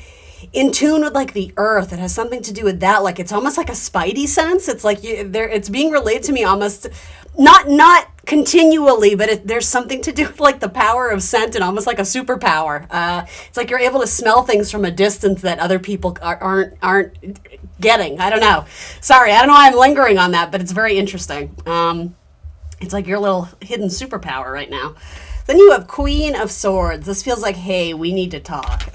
in tune with like the earth. It has something to do with that. Like it's almost like a spidey sense. It's like it's being relayed to me almost not continually, but there's something to do with like the power of scent and almost like a superpower. It's like you're able to smell things from a distance that other people aren't getting. I don't know. Sorry, I don't know why I'm lingering on that, but it's very interesting. It's like your little hidden superpower right now. Then you have Queen of Swords. This feels like, hey, we need to talk.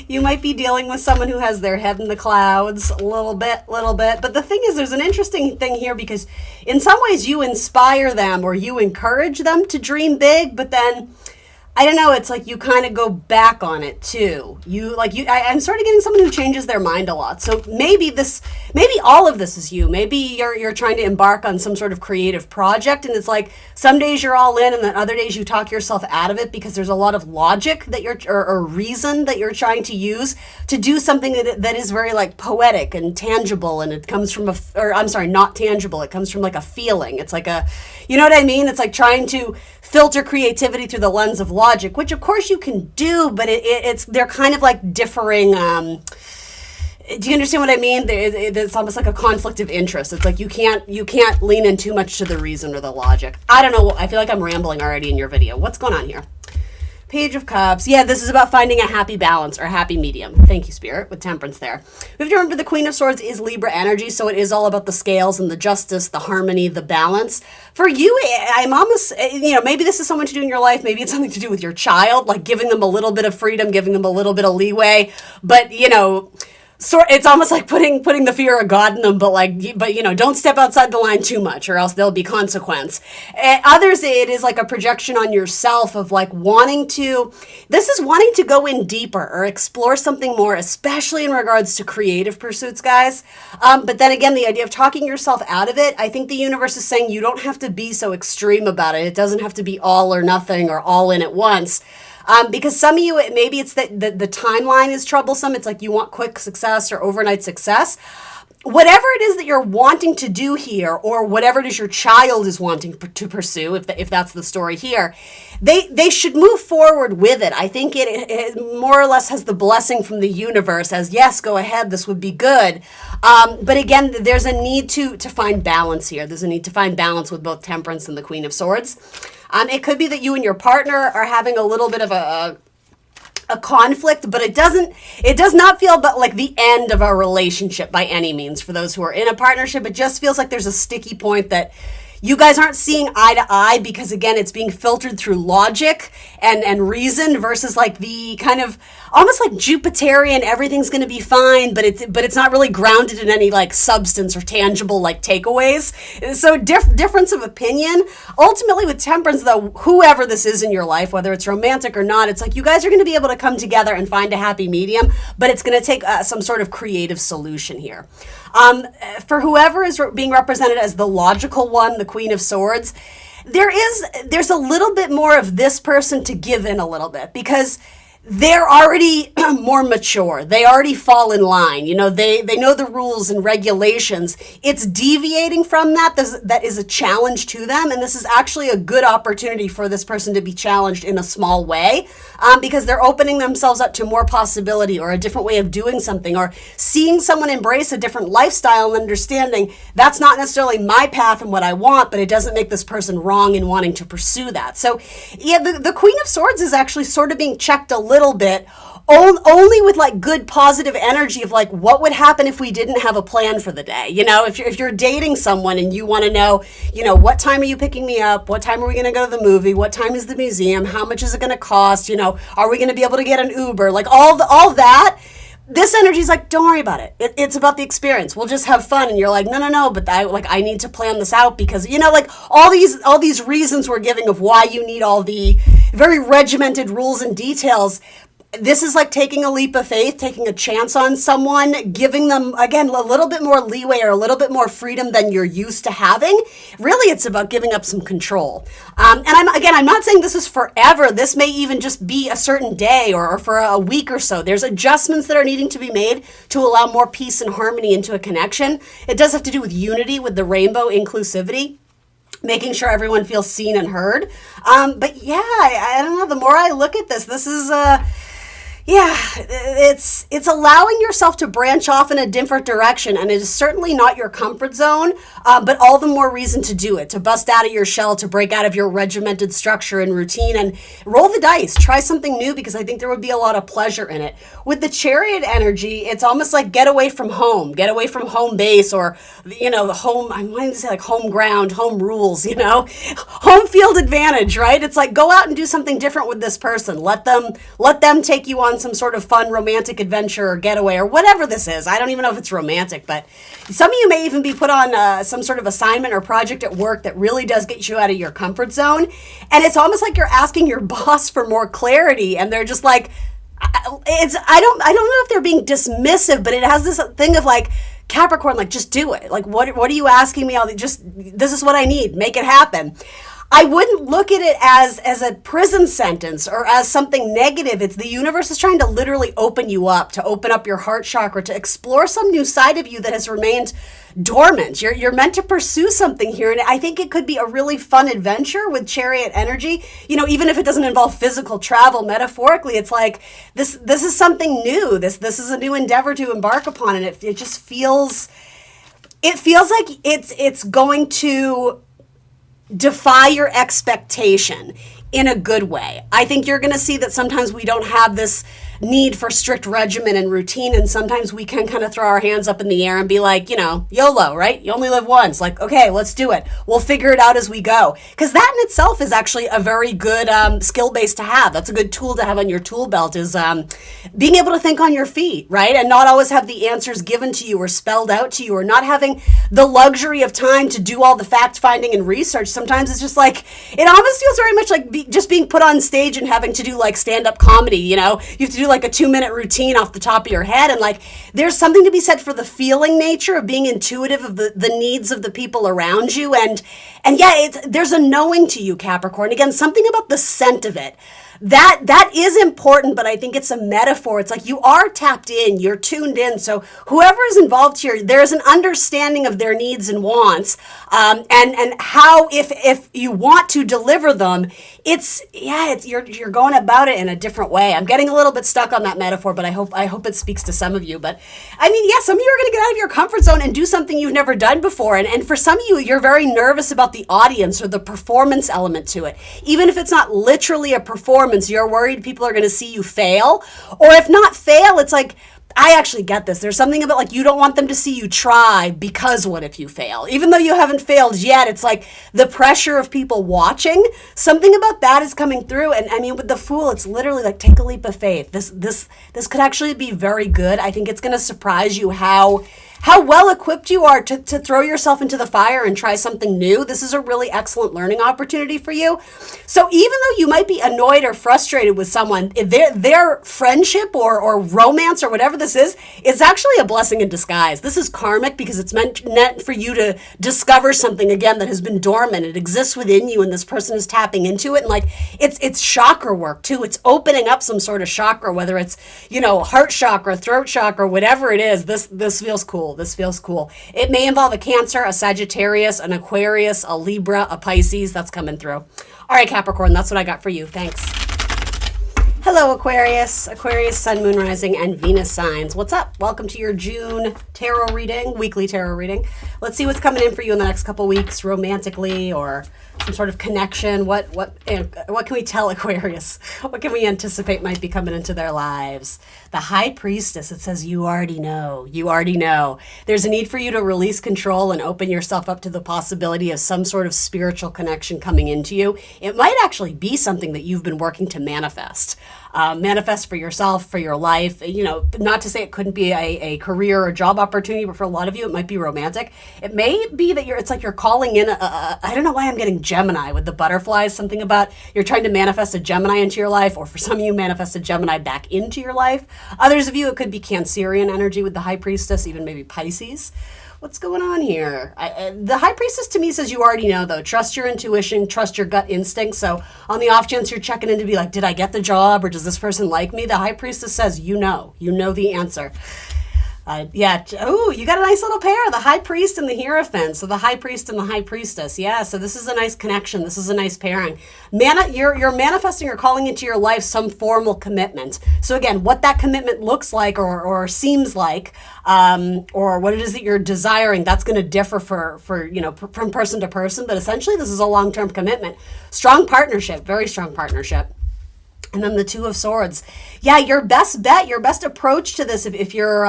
You might be dealing with someone who has their head in the clouds a little bit. But the thing is, there's an interesting thing here because in some ways you inspire them or you encourage them to dream big, but then I don't know, it's like you kind of go back on it too. I'm sort of getting someone who changes their mind a lot. So maybe all of this is you. Maybe you're trying to embark on some sort of creative project, and it's like some days you're all in and then other days you talk yourself out of it because there's a lot of logic that or reason that you're trying to use to do something that is very like poetic and tangible, and it comes from not tangible. It comes from like a feeling. It's like you know what I mean? It's like trying to filter creativity through the lens of logic, which of course you can do, but they're kind of like differing. Do you understand what I mean? It's almost like a conflict of interest. It's like you can't lean in too much to the reason or the logic. I don't know. I feel like I'm rambling already in your video. What's going on here? Page of Cups. Yeah, this is about finding a happy balance or happy medium. Thank you, Spirit, with Temperance there. We have to remember the Queen of Swords is Libra energy, so it is all about the scales and the justice, the harmony, the balance. For you, I'm almost, maybe this is someone to do in your life. Maybe it's something to do with your child, like giving them a little bit of freedom, giving them a little bit of leeway. But, it's almost like putting the fear of God in them, but don't step outside the line too much or else there'll be consequence. Others, it is like a projection on yourself of like wanting to go in deeper or explore something more, especially in regards to creative pursuits, guys. But then again, the idea of talking yourself out of it, I think the universe is saying you don't have to be so extreme about it. It doesn't have to be all or nothing or all in at once. Because some of you, maybe it's that the timeline is troublesome. It's like you want quick success or overnight success. Whatever it is that you're wanting to do here, or whatever it is your child is wanting to pursue, if that's the story here, they should move forward with it. I think it more or less has the blessing from the universe as, yes, go ahead, this would be good. But again, there's a need to find balance here. There's a need to find balance with both Temperance and the Queen of Swords. It could be that you and your partner are having a little bit of a conflict, but it does not feel like the end of a relationship by any means. For those who are in a partnership, it just feels like there's a sticky point that you guys aren't seeing eye to eye because, again, it's being filtered through logic and reason versus like the kind of almost like Jupiterian, everything's going to be fine, but it's not really grounded in any like substance or tangible like takeaways. So difference of opinion. Ultimately with temperance though, whoever this is in your life, whether it's romantic or not, it's like you guys are going to be able to come together and find a happy medium, but it's going to take some sort of creative solution here. For whoever is being represented as the logical one, the Queen of Swords, there's a little bit more of this person to give in a little bit because they're already more mature. They already fall in line. You know, they know the rules and regulations. It's deviating from that is a challenge to them. And this is actually a good opportunity for this person to be challenged in a small way because they're opening themselves up to more possibility or a different way of doing something or seeing someone embrace a different lifestyle and understanding that's not necessarily my path and what I want, but it doesn't make this person wrong in wanting to pursue that. So yeah, the Queen of Swords is actually sort of being checked a little bit only with like good positive energy of like what would happen if we didn't have a plan for the day. You know, if you're dating someone and you want to know, you know, what time are you picking me up, what time are we going to go to the movie, what time is the museum, how much is it going to cost, you know, are we going to be able to get an Uber, like all that. This energy is like, don't worry about it. It's about the experience. We'll just have fun. And you're like, no, but I need to plan this out because, you know, like all these reasons we're giving of why you need all the very regimented rules and details. This is like taking a leap of faith, taking a chance on someone, giving them, again, a little bit more leeway or a little bit more freedom than you're used to having. Really, it's about giving up some control. And I'm not saying this is forever. This may even just be a certain day or for a week or so. There's adjustments that are needing to be made to allow more peace and harmony into a connection. It does have to do with unity, with the rainbow inclusivity, making sure everyone feels seen and heard. But yeah, I don't know. The more I look at this is yeah, it's allowing yourself to branch off in a different direction, and it is certainly not your comfort zone, but all the more reason to do it, to bust out of your shell, to break out of your regimented structure and routine, and roll the dice, try something new, because I think there would be a lot of pleasure in it. With the Chariot energy, it's almost like get away from home base, or, you know, the home, I'm wanting to say like home ground, home rules, you know, home field advantage, right? It's like go out and do something different with this person. Let them take you on some sort of fun romantic adventure or getaway or whatever this is. I don't even know if it's romantic, but some of you may even be put on some sort of assignment or project at work that really does get you out of your comfort zone. And it's almost like you're asking your boss for more clarity, and they're just like, I don't know if they're being dismissive, but it has this thing of like, Capricorn, like, just do it. Like, what are you asking me? This is what I need. Make it happen. I wouldn't look at it as a prison sentence or as something negative. It's the universe is trying to literally open you up, to open up your heart chakra, to explore some new side of you that has remained dormant. You're meant to pursue something here, and I think it could be a really fun adventure with Chariot energy. You know, even if it doesn't involve physical travel, metaphorically, it's like this is something new. This is a new endeavor to embark upon, and it just feels like it's going to defy your expectation in a good way. I think you're going to see that sometimes we don't have this need for strict regimen and routine, and sometimes we can kind of throw our hands up in the air and be like, you know, YOLO, right? You only live once. Like, okay, let's do it. We'll figure it out as we go. Because that in itself is actually a very good skill base to have. That's a good tool to have on your tool belt, is being able to think on your feet, right? And not always have the answers given to you or spelled out to you, or not having the luxury of time to do all the fact finding and research. Sometimes it's just like, it almost feels very much like just being put on stage and having to do like stand-up comedy, you know? You have to do like a 2-minute routine off the top of your head, and like there's something to be said for the feeling nature of being intuitive of the needs of the people around you, and yeah, there's a knowing to you, Capricorn. Again, something about the scent of it that is important, but I think it's a metaphor. It's like you are tapped in, you're tuned in. So whoever is involved here, there's an understanding of their needs and wants, and how if you want to deliver them, you're going about it in a different way. I'm getting a little bit stuck on that metaphor, but I hope it speaks to some of you. But I mean, yeah, some of you are going to get out of your comfort zone and do something you've never done before. And for some of you, you're very nervous about the audience or the performance element to it. Even if it's not literally a performance, you're worried people are going to see you fail. Or if not fail, it's like I actually get this. There's something about like you don't want them to see you try because what if you fail? Even though you haven't failed yet, it's like the pressure of people watching. Something about that is coming through. And I mean, with the Fool, it's literally like take a leap of faith. This could actually be very good. I think it's going to surprise you how well equipped you are to throw yourself into the fire and try something new. This is a really excellent learning opportunity for you. So even though you might be annoyed or frustrated with someone, their friendship or romance or whatever this is actually a blessing in disguise. This is karmic because it's meant for you to discover something again that has been dormant. It exists within you and this person is tapping into it. And like it's chakra work too. It's opening up some sort of chakra, whether it's, heart chakra, throat chakra, whatever it is. This feels cool. This feels cool. It may involve a Cancer, a Sagittarius, an Aquarius, a Libra, a Pisces. That's coming through. All right, Capricorn, that's what I got for you. Thanks. Hello, Aquarius. Aquarius, Sun, Moon, Rising, and Venus signs. What's up? Welcome to your June tarot reading, weekly tarot reading. Let's see what's coming in for you in the next couple weeks, romantically or some sort of connection. What can we tell Aquarius? What can we anticipate might be coming into their lives? The High Priestess, it says you already know. You already know. There's a need for you to release control and open yourself up to the possibility of some sort of spiritual connection coming into you. It might actually be something that you've been working to manifest. Manifest for yourself, for your life. Not to say it couldn't be a career or job opportunity, but for a lot of you, it might be romantic. It may be that it's like you're calling in I don't know why I'm getting Gemini with the butterflies, something about you're trying to manifest a Gemini into your life, or for some of you, manifest a Gemini back into your life. Others of you, it could be Cancerian energy with the High Priestess, even maybe Pisces. What's going on here? The High Priestess to me says you already know, though. Trust your intuition, trust your gut instinct. So on the off chance you're checking in to be like, did I get the job or does this person like me? The High Priestess says you know the answer. Oh, you got a nice little pair, the High Priest and the Hierophant. So the High Priest and the High Priestess. Yeah, so this is a nice connection. This is a nice pairing. You're manifesting or calling into your life some formal commitment. So again, what that commitment looks like or seems like, or what it is that you're desiring, that's going to differ from person to person. But essentially, this is a long-term commitment. Strong partnership, very strong partnership. And then the Two of Swords. Yeah, your best bet, your best approach to this, if you're,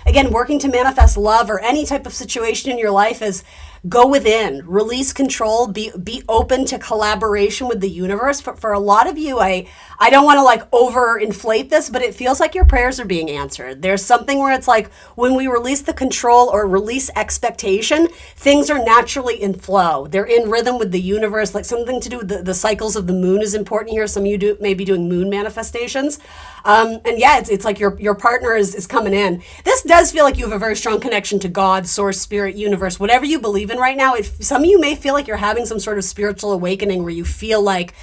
again, working to manifest love or any type of situation in your life is go within, release control, be open to collaboration with the universe. For a lot of you, I don't want to like overinflate this, but it feels like your prayers are being answered. There's something where it's like when we release the control or release expectation, things are naturally in flow. They're in rhythm with the universe, like something to do with the cycles of the moon is important here. Some of you may be doing moon manifestations. And yeah, it's like your partner is coming in. This does feel like you have a very strong connection to God, source, spirit, universe, whatever you believe in right now. Some of you may feel like you're having some sort of spiritual awakening where you feel like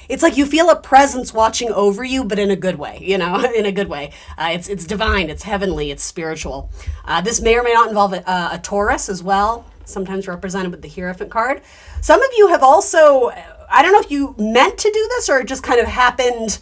it's like you feel a presence watching over you, but in a good way, in a good way. It's divine, it's heavenly, it's spiritual. This may or may not involve a Taurus as well, sometimes represented with the Hierophant card. Some of you have also, I don't know if you meant to do this or it just kind of happened.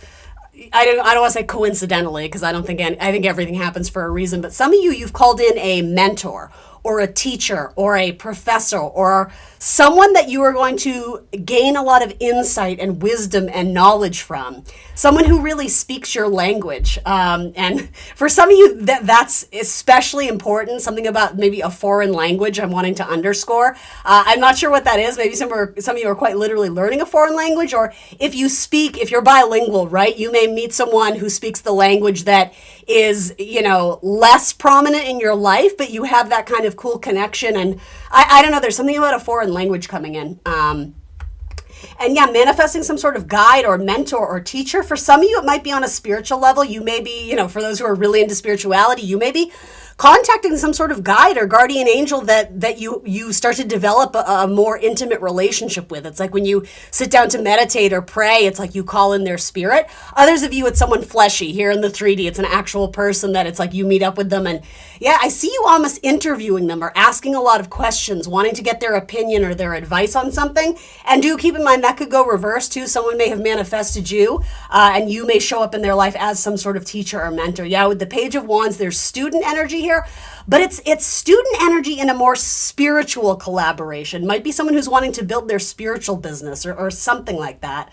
I don't want to say coincidentally, because I think everything happens for a reason, but some of you've called in a mentor or a teacher or a professor or someone that you are going to gain a lot of insight and wisdom and knowledge from, someone who really speaks your language. And for some of you, that's especially important, something about maybe a foreign language I'm wanting to underscore. I'm not sure what that is. Maybe some of you are quite literally learning a foreign language, or if you're bilingual, right? You may meet someone who speaks the language that is, less prominent in your life, but you have that kind of cool connection. And I don't know, there's something about a foreign language coming in. And yeah, manifesting some sort of guide or mentor or teacher. For some of you, it might be on a spiritual level. You may be, for those who are really into spirituality, you may be contacting some sort of guide or guardian angel that you start to develop a more intimate relationship with. It's like when you sit down to meditate or pray, it's like you call in their spirit. Others of you, it's someone fleshy. Here in the 3D, it's an actual person that it's like you meet up with them. And yeah, I see you almost interviewing them or asking a lot of questions, wanting to get their opinion or their advice on something. And do keep in mind that could go reverse too. Someone may have manifested you and you may show up in their life as some sort of teacher or mentor. Yeah, with the Page of Wands, there's student energy here, but it's student energy in a more spiritual collaboration. Might be someone who's wanting to build their spiritual business or something like that.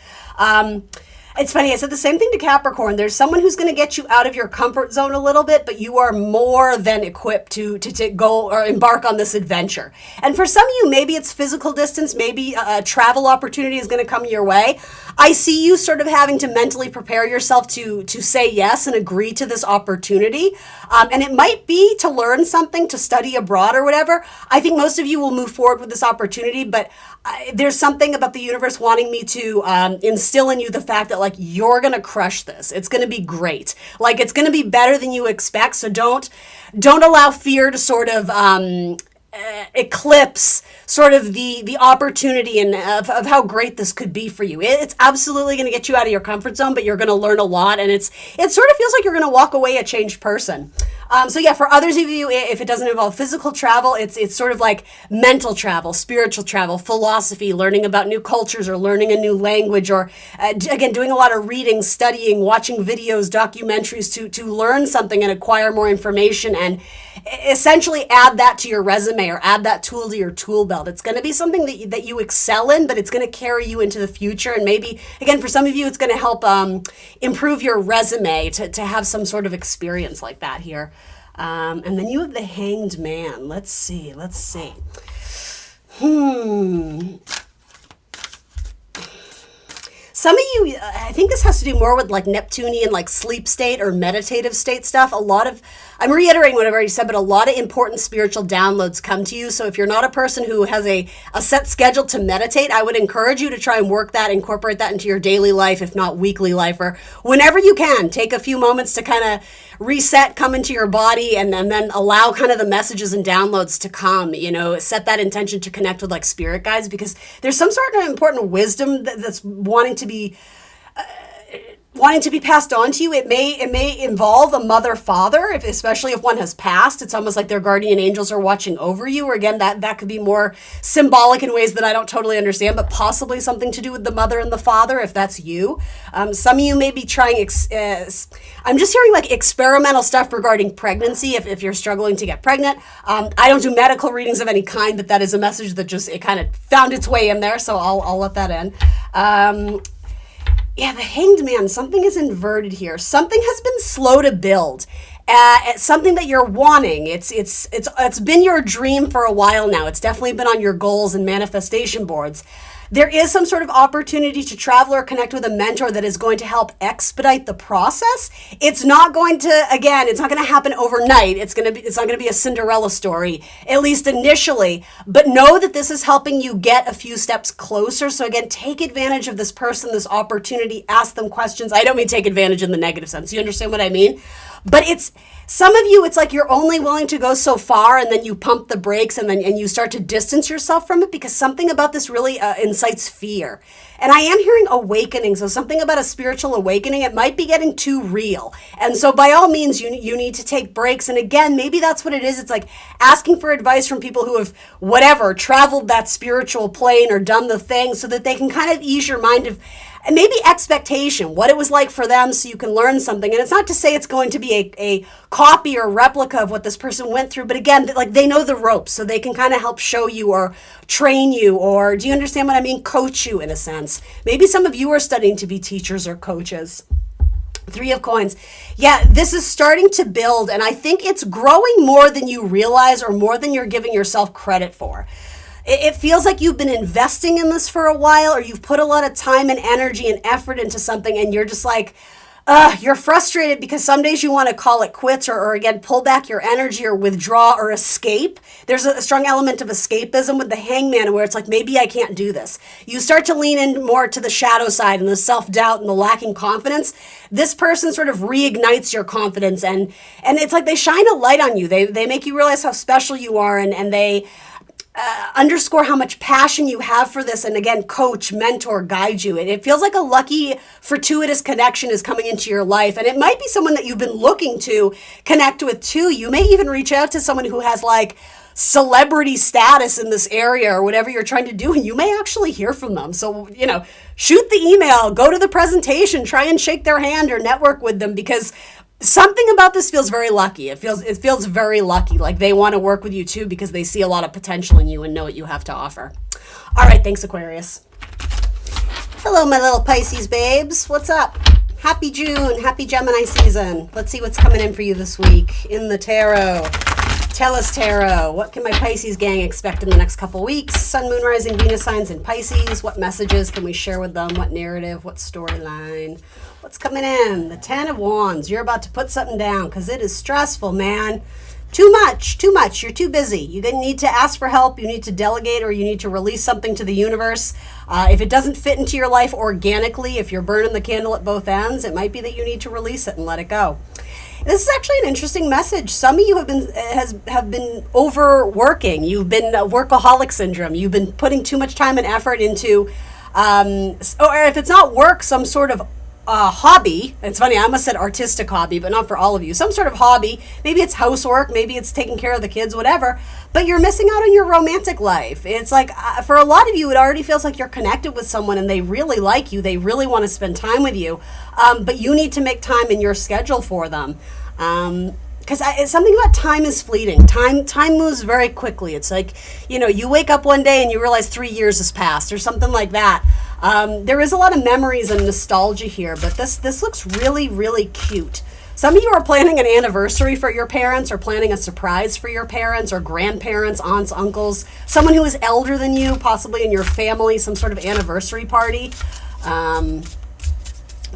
It's funny, I said the same thing to Capricorn. There's someone who's going to get you out of your comfort zone a little bit, but you are more than equipped to go or embark on this adventure. And for some of you, maybe it's physical distance, maybe a travel opportunity is going to come your way. I see you sort of having to mentally prepare yourself to say yes and agree to this opportunity. And it might be to learn something, to study abroad or whatever. I think most of you will move forward with this opportunity, but there's something about the universe wanting me to instill in you the fact that like you're gonna crush this. It's gonna be great. Like it's gonna be better than you expect. So don't allow fear to sort of eclipse sort of the opportunity and of how great this could be for you. It's absolutely going to get you out of your comfort zone, but you're going to learn a lot, and it sort of feels like you're going to walk away a changed person. So yeah, for others of you, if it doesn't involve physical travel, it's sort of like mental travel, spiritual travel, philosophy, learning about new cultures or learning a new language, or again, doing a lot of reading, studying, watching videos, documentaries to learn something and acquire more information, and essentially add that to your resume or add that tool to your tool belt. It's going to be something that you excel in, but it's going to carry you into the future. And maybe, again, for some of you, it's going to help improve your resume to have some sort of experience like that here. And then you have the Hanged Man. Let's see. Some of you, I think this has to do more with like Neptunian, like sleep state or meditative state stuff. I'm reiterating what I've already said, but a lot of important spiritual downloads come to you. So if you're not a person who has a set schedule to meditate, I would encourage you to try and incorporate that into your daily life, if not weekly life, or whenever you can. Take a few moments to kind of reset, come into your body, and then allow kind of the messages and downloads to come. Set that intention to connect with like spirit guides, because there's some sort of important wisdom that's wanting to be passed on to you. It may involve a mother, father, especially if one has passed. It's almost like their guardian angels are watching over you. Or again, that could be more symbolic in ways that I don't totally understand, but possibly something to do with the mother and the father, if that's you. Some of you may be trying, I'm just hearing like experimental stuff regarding pregnancy, if you're struggling to get pregnant. I don't do medical readings of any kind, but that is a message that it kind of found its way in there, so I'll let that in. Yeah, the Hanged Man, something is inverted here. Something has been slow to build. It's something that you're wanting. It's been your dream for a while now. It's definitely been on your goals and manifestation boards. There is some sort of opportunity to travel or connect with a mentor that is going to help expedite the process. It's not going to happen overnight. It's not going to be a Cinderella story, at least initially. But know that this is helping you get a few steps closer. So again, take advantage of this person, this opportunity, ask them questions. I don't mean take advantage in the negative sense. You understand what I mean? But some of you, it's like you're only willing to go so far, and then you pump the brakes, and you start to distance yourself from it, because something about this really incites fear. And I am hearing awakening, so something about a spiritual awakening. It might be getting too real. And so by all means, you need to take breaks. And again, maybe that's what it is. It's like asking for advice from people who have, traveled that spiritual plane or done the thing, so that they can kind of ease your mind of, and maybe expectation, what it was like for them, so you can learn something. And it's not to say it's going to be a copy or replica of what this person went through, but again, like they know the ropes, so they can kind of help show you or train you, or do you understand what I mean? Coach you in a sense. Maybe some of you are studying to be teachers or coaches. Three of Coins. Yeah, this is starting to build, and I think it's growing more than you realize, or more than you're giving yourself credit for. It feels like you've been investing in this for a while, or you've put a lot of time and energy and effort into something, and you're just like, you're frustrated because some days you want to call it quits, or again, pull back your energy or withdraw or escape. There's a strong element of escapism with the Hangman, where it's like, maybe I can't do this. You start to lean in more to the shadow side and the self-doubt and the lacking confidence. This person sort of reignites your confidence, and it's like they shine a light on you. They make you realize how special you are, and they underscore how much passion you have for this, and again, coach, mentor, guide you. And it feels like a lucky, fortuitous connection is coming into your life, and it might be someone that you've been looking to connect with too. You may even reach out to someone who has like celebrity status in this area or whatever you're trying to do, and you may actually hear from them. So, shoot the email, go to the presentation, try and shake their hand or network with them, because something about this feels very lucky. It feels very lucky, like they want to work with you too, because they see a lot of potential in you and know what you have to offer. All right, thanks, Aquarius. Hello, my little Pisces babes. What's up? Happy June. Happy Gemini season. Let's see what's coming in for you this week in the tarot. Tell us, tarot. What can my Pisces gang expect in the next couple weeks? Sun, moon, rising, Venus signs in Pisces. What messages can we share with them? What narrative? What storyline? What's coming in? The 10 of Wands. You're about to put something down because it is stressful, man. Too much. You're too busy. You need to ask for help. You need to delegate, or you need to release something to the universe. If it doesn't fit into your life organically, if you're burning the candle at both ends, it might be that you need to release it and let it go. This is actually an interesting message. Some of you have been overworking. You've been workaholic syndrome. You've been putting too much time and effort into, or if it's not work, some sort of hobby. It's funny, I almost said artistic hobby, but not for all of you. Some sort of hobby. Maybe it's housework, maybe it's taking care of the kids, whatever. But you're missing out on your romantic life. It's like, for a lot of you, it already feels like you're connected with someone and they really like you. They really want to spend time with you. But you need to make time in your schedule for them. Because it's something about time is fleeting. Time moves very quickly. It's like, you wake up one day and you realize 3 years has passed or something like that. There is a lot of memories and nostalgia here, but this looks really, really cute. Some of you are planning an anniversary for your parents, or planning a surprise for your parents or grandparents, aunts, uncles, someone who is elder than you, possibly in your family, some sort of anniversary party. I'm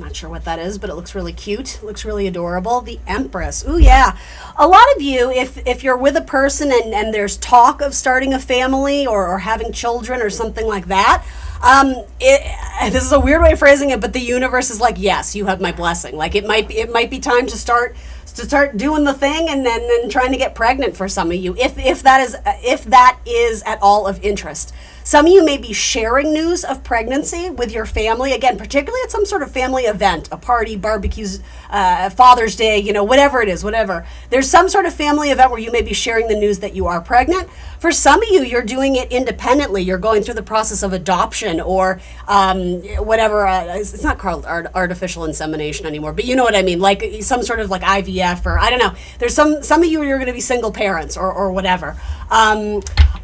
not sure what that is, but it looks really cute. It looks really adorable. The Empress. Ooh, yeah. A lot of you, if you're with a person and there's talk of starting a family or having children or something like that, this is a weird way of phrasing it, but the universe is like, yes, you have my blessing. Like it might be time to start doing the thing, and then trying to get pregnant for some of you, if that is at all of interest. Some of you may be sharing news of pregnancy with your family, again, particularly at some sort of family event, a party, barbecues, Father's Day, whatever it is, whatever. There's some sort of family event where you may be sharing the news that you are pregnant. For some of you, you're doing it independently. You're going through the process of adoption or whatever. It's not called artificial insemination anymore, but you know what I mean, like some sort of like IVF, or I don't know. There's some of you, you're going to be single parents or whatever.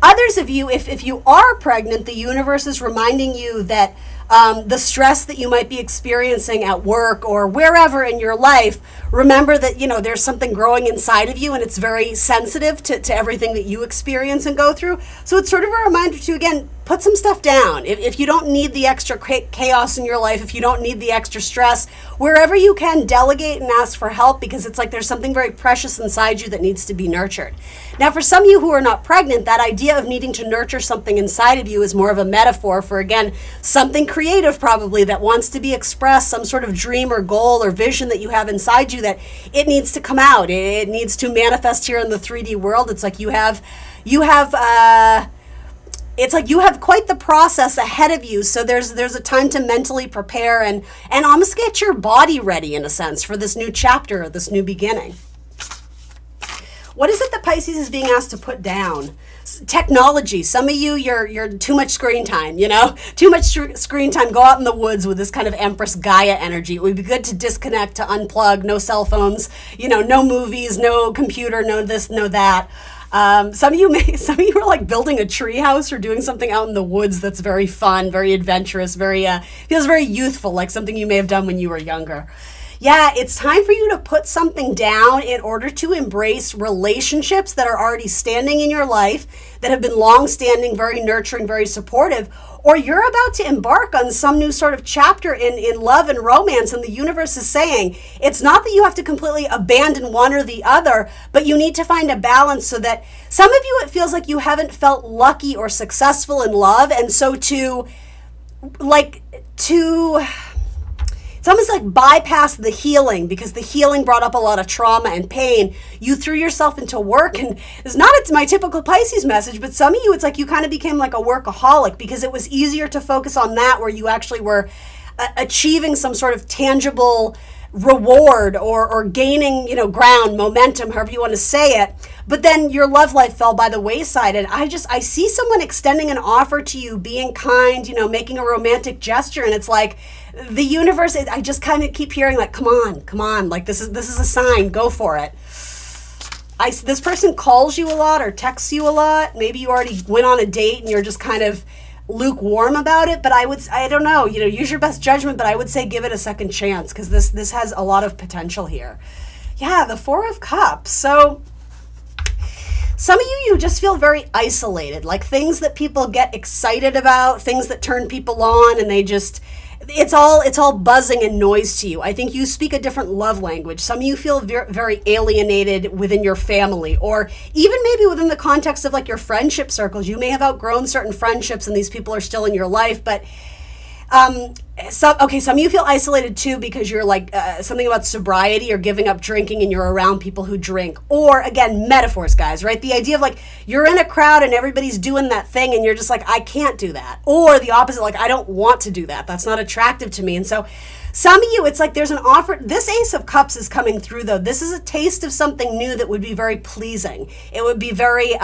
Others of you, if you are pregnant, the universe is reminding you that the stress that you might be experiencing at work or wherever in your life, remember that, there's something growing inside of you and it's very sensitive to everything that you experience and go through. So it's sort of a reminder to, again, put some stuff down. If you don't need the extra chaos in your life, if you don't need the extra stress, wherever you can, delegate and ask for help, because it's like there's something very precious inside you that needs to be nurtured. Now, for some of you who are not pregnant, that idea of needing to nurture something inside of you is more of a metaphor for, again, something creative probably that wants to be expressed, some sort of dream or goal or vision that you have inside you that it needs to come out. It needs to manifest here in the 3D world. It's like you have quite the process ahead of you. So there's a time to mentally prepare and almost get your body ready, in a sense, for this new chapter, this new beginning. What is it that Pisces is being asked to put down? Technology. Some of you, you're too much screen time, too much screen time. Go out in the woods with this kind of Empress Gaia energy. It would be good to disconnect, to unplug, no cell phones, no movies, no computer, no this, no that. Some of you are like building a tree house or doing something out in the woods that's very fun, very adventurous, feels very youthful, like something you may have done when you were younger. Yeah, it's time for you to put something down in order to embrace relationships that are already standing in your life, that have been long-standing, very nurturing, very supportive, or you're about to embark on some new sort of chapter in love and romance, and the universe is saying it's not that you have to completely abandon one or the other, but you need to find a balance, so that some of you, it feels like you haven't felt lucky or successful in love, and so it's almost like bypass the healing, because the healing brought up a lot of trauma and pain. You threw yourself into work, and it's not my typical Pisces message, but some of you, it's like you kind of became like a workaholic because it was easier to focus on that, where you actually were achieving some sort of tangible reward or gaining, ground, momentum, however you want to say it. But then your love life fell by the wayside. And I see someone extending an offer to you, being kind, making a romantic gesture. And it's like the universe, I just kind of keep hearing like, come on. Like this is a sign, go for it. This person calls you a lot or texts you a lot. Maybe you already went on a date and you're just kind of lukewarm about it, but I don't know, use your best judgment, but I would say give it a second chance, because this has a lot of potential here. Yeah, the Four of Cups. So some of you just feel very isolated, like things that people get excited about, things that turn people on, and it's all buzzing and noise to you. I think you speak a different love language. Some of you feel very, very alienated within your family, or even maybe within the context of like your friendship circles. You may have outgrown certain friendships and these people are still in your life, but some of you feel isolated too, because you're like something about sobriety or giving up drinking and you're around people who drink. Or again, metaphors, guys, right? The idea of like you're in a crowd and everybody's doing that thing and you're just like, I can't do that. Or the opposite, like I don't want to do that. That's not attractive to me. And so some of you, it's like there's an offer. This Ace of Cups is coming through though. This is a taste of something new that would be very pleasing. It would be very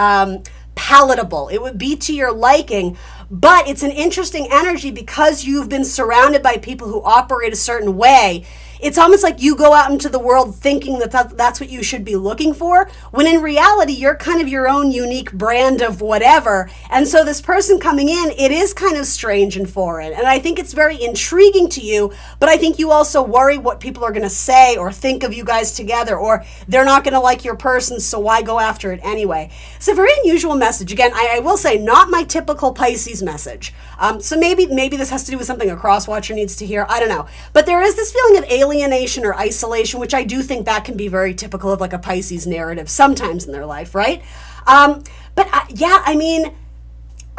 palatable. It would be to your liking. But it's an interesting energy because you've been surrounded by people who operate a certain way. It's almost like you go out into the world thinking that's what you should be looking for, when in reality, you're kind of your own unique brand of whatever. And so this person coming in, it is kind of strange and foreign. And I think it's very intriguing to you, but I think you also worry what people are going to say or think of you guys together, or they're not going to like your person, so why go after it anyway? It's a very unusual message. Again, I will say, not my typical Pisces message. So maybe this has to do with something a cross-watcher needs to hear. I don't know. But there is this feeling of alienation or isolation, which I do think that can be very typical of like a Pisces narrative sometimes in their life, right? I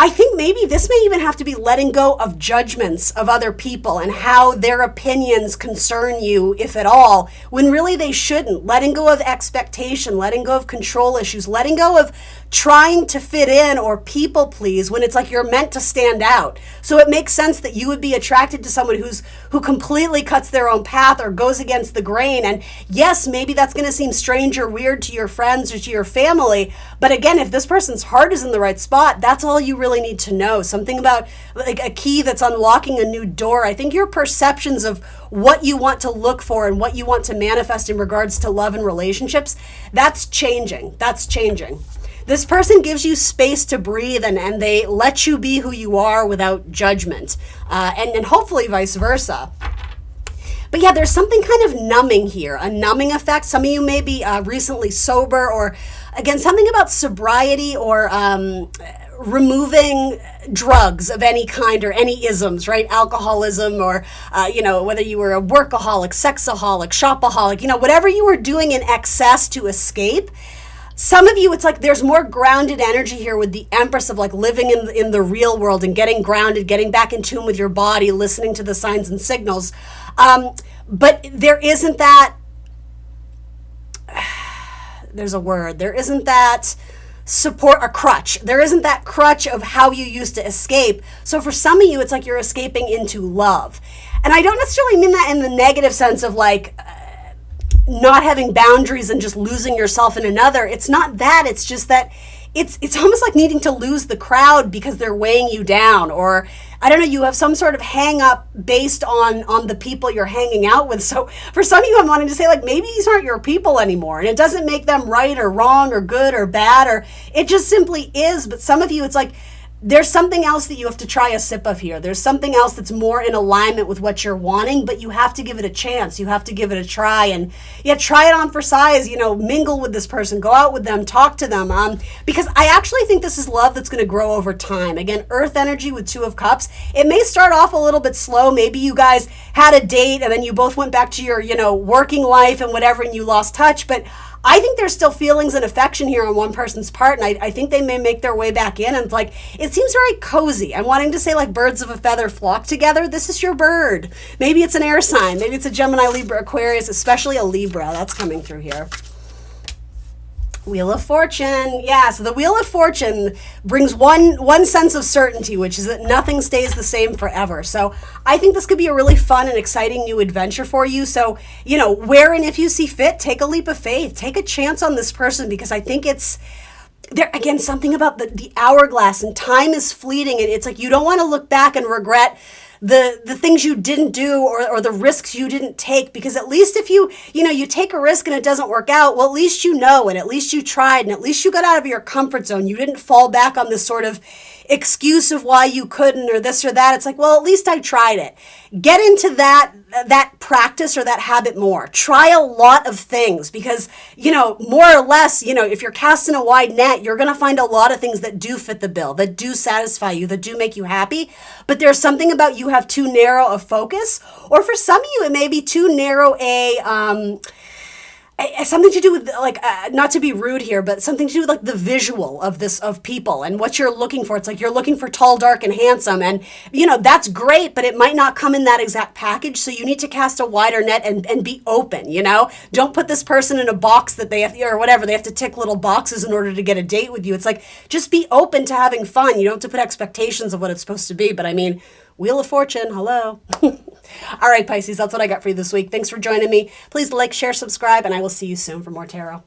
think maybe this may even have to be letting go of judgments of other people and how their opinions concern you, if at all, when really they shouldn't. Letting go of expectation, letting go of control issues, letting go of trying to fit in or people please when it's like you're meant to stand out. So it makes sense that you would be attracted to someone who completely cuts their own path or goes against the grain. And yes, maybe that's going to seem strange or weird to your friends or to your family. But again, if this person's heart is in the right spot, that's all you really need to know. Something about like a key that's unlocking a new door. I think your perceptions of what you want to look for and what you want to manifest in regards to love and relationships, that's changing. That's changing. This person gives you space to breathe and they let you be who you are without judgment, and hopefully vice versa. But yeah, there's something kind of numbing here, a numbing effect. Some of you may be recently sober, or again, something about sobriety or removing drugs of any kind or any isms, right? Alcoholism, or, whether you were a workaholic, sexaholic, shopaholic, whatever you were doing in excess to escape. Some of you, it's like there's more grounded energy here with the Empress of like living in the real world and getting grounded, getting back in tune with your body, listening to the signs and signals. But there isn't that, there's a word, there isn't that support, a crutch. There isn't that crutch of how you used to escape. So for some of you, it's like you're escaping into love. And I don't necessarily mean that in the negative sense of like, not having boundaries and just losing yourself in another. It's not that. It's just that it's almost like needing to lose the crowd because they're weighing you down, or I don't know, you have some sort of hang up based on the people you're hanging out with. So for some of you, I'm wanting to say like, maybe these aren't your people anymore, and it doesn't make them right or wrong or good or bad, or it just simply is. But some of you, it's like, there's something else that you have to try a sip of here. There's something else that's more in alignment with what you're wanting, but you have to give it a chance. You have to give it a try, and try it on for size, mingle with this person, go out with them, talk to them. Because I actually think this is love that's going to grow over time. Again, earth energy with Two of Cups. It may start off a little bit slow. Maybe you guys had a date and then you both went back to your, working life and whatever, and you lost touch, but I think there's still feelings and affection here on one person's part, and I think they may make their way back in, and like, it seems very cozy. I'm wanting to say like birds of a feather flock together. This is your bird. Maybe it's an air sign. Maybe it's a Gemini, Libra, Aquarius, especially a Libra. That's coming through here. Wheel of Fortune. Yeah, so the Wheel of Fortune brings one sense of certainty, which is that nothing stays the same forever. So I think this could be a really fun and exciting new adventure for you. So, where and if you see fit, take a leap of faith. Take a chance on this person, because I think it's there, again, something about the hourglass, and time is fleeting, and it's like you don't want to look back and regret the things you didn't do, or the risks you didn't take, because at least if you take a risk and it doesn't work out, well, at least you know, and at least you tried, and at least you got out of your comfort zone. You didn't fall back on this sort of excuse of why you couldn't or this or that. It's like, well, at least I tried it. Get into that practice or that habit more. Try a lot of things, because, more or less, if you're casting a wide net, you're going to find a lot of things that do fit the bill, that do satisfy you, that do make you happy. But there's something about you have too narrow a focus, or for some of you, it may be too narrow something to do with, like, not to be rude here, but something to do with, like, the visual of people and what you're looking for. It's like you're looking for tall, dark, and handsome, and that's great, but it might not come in that exact package. So you need to cast a wider net and be open. Don't put this person in a box that they have, or whatever, they have to tick little boxes in order to get a date with you. It's like, just be open to having fun. You don't have to put expectations of what it's supposed to be. But I mean, Wheel of Fortune, hello. All right, Pisces, that's what I got for you this week. Thanks for joining me. Please like, share, subscribe, and I will see you soon for more tarot.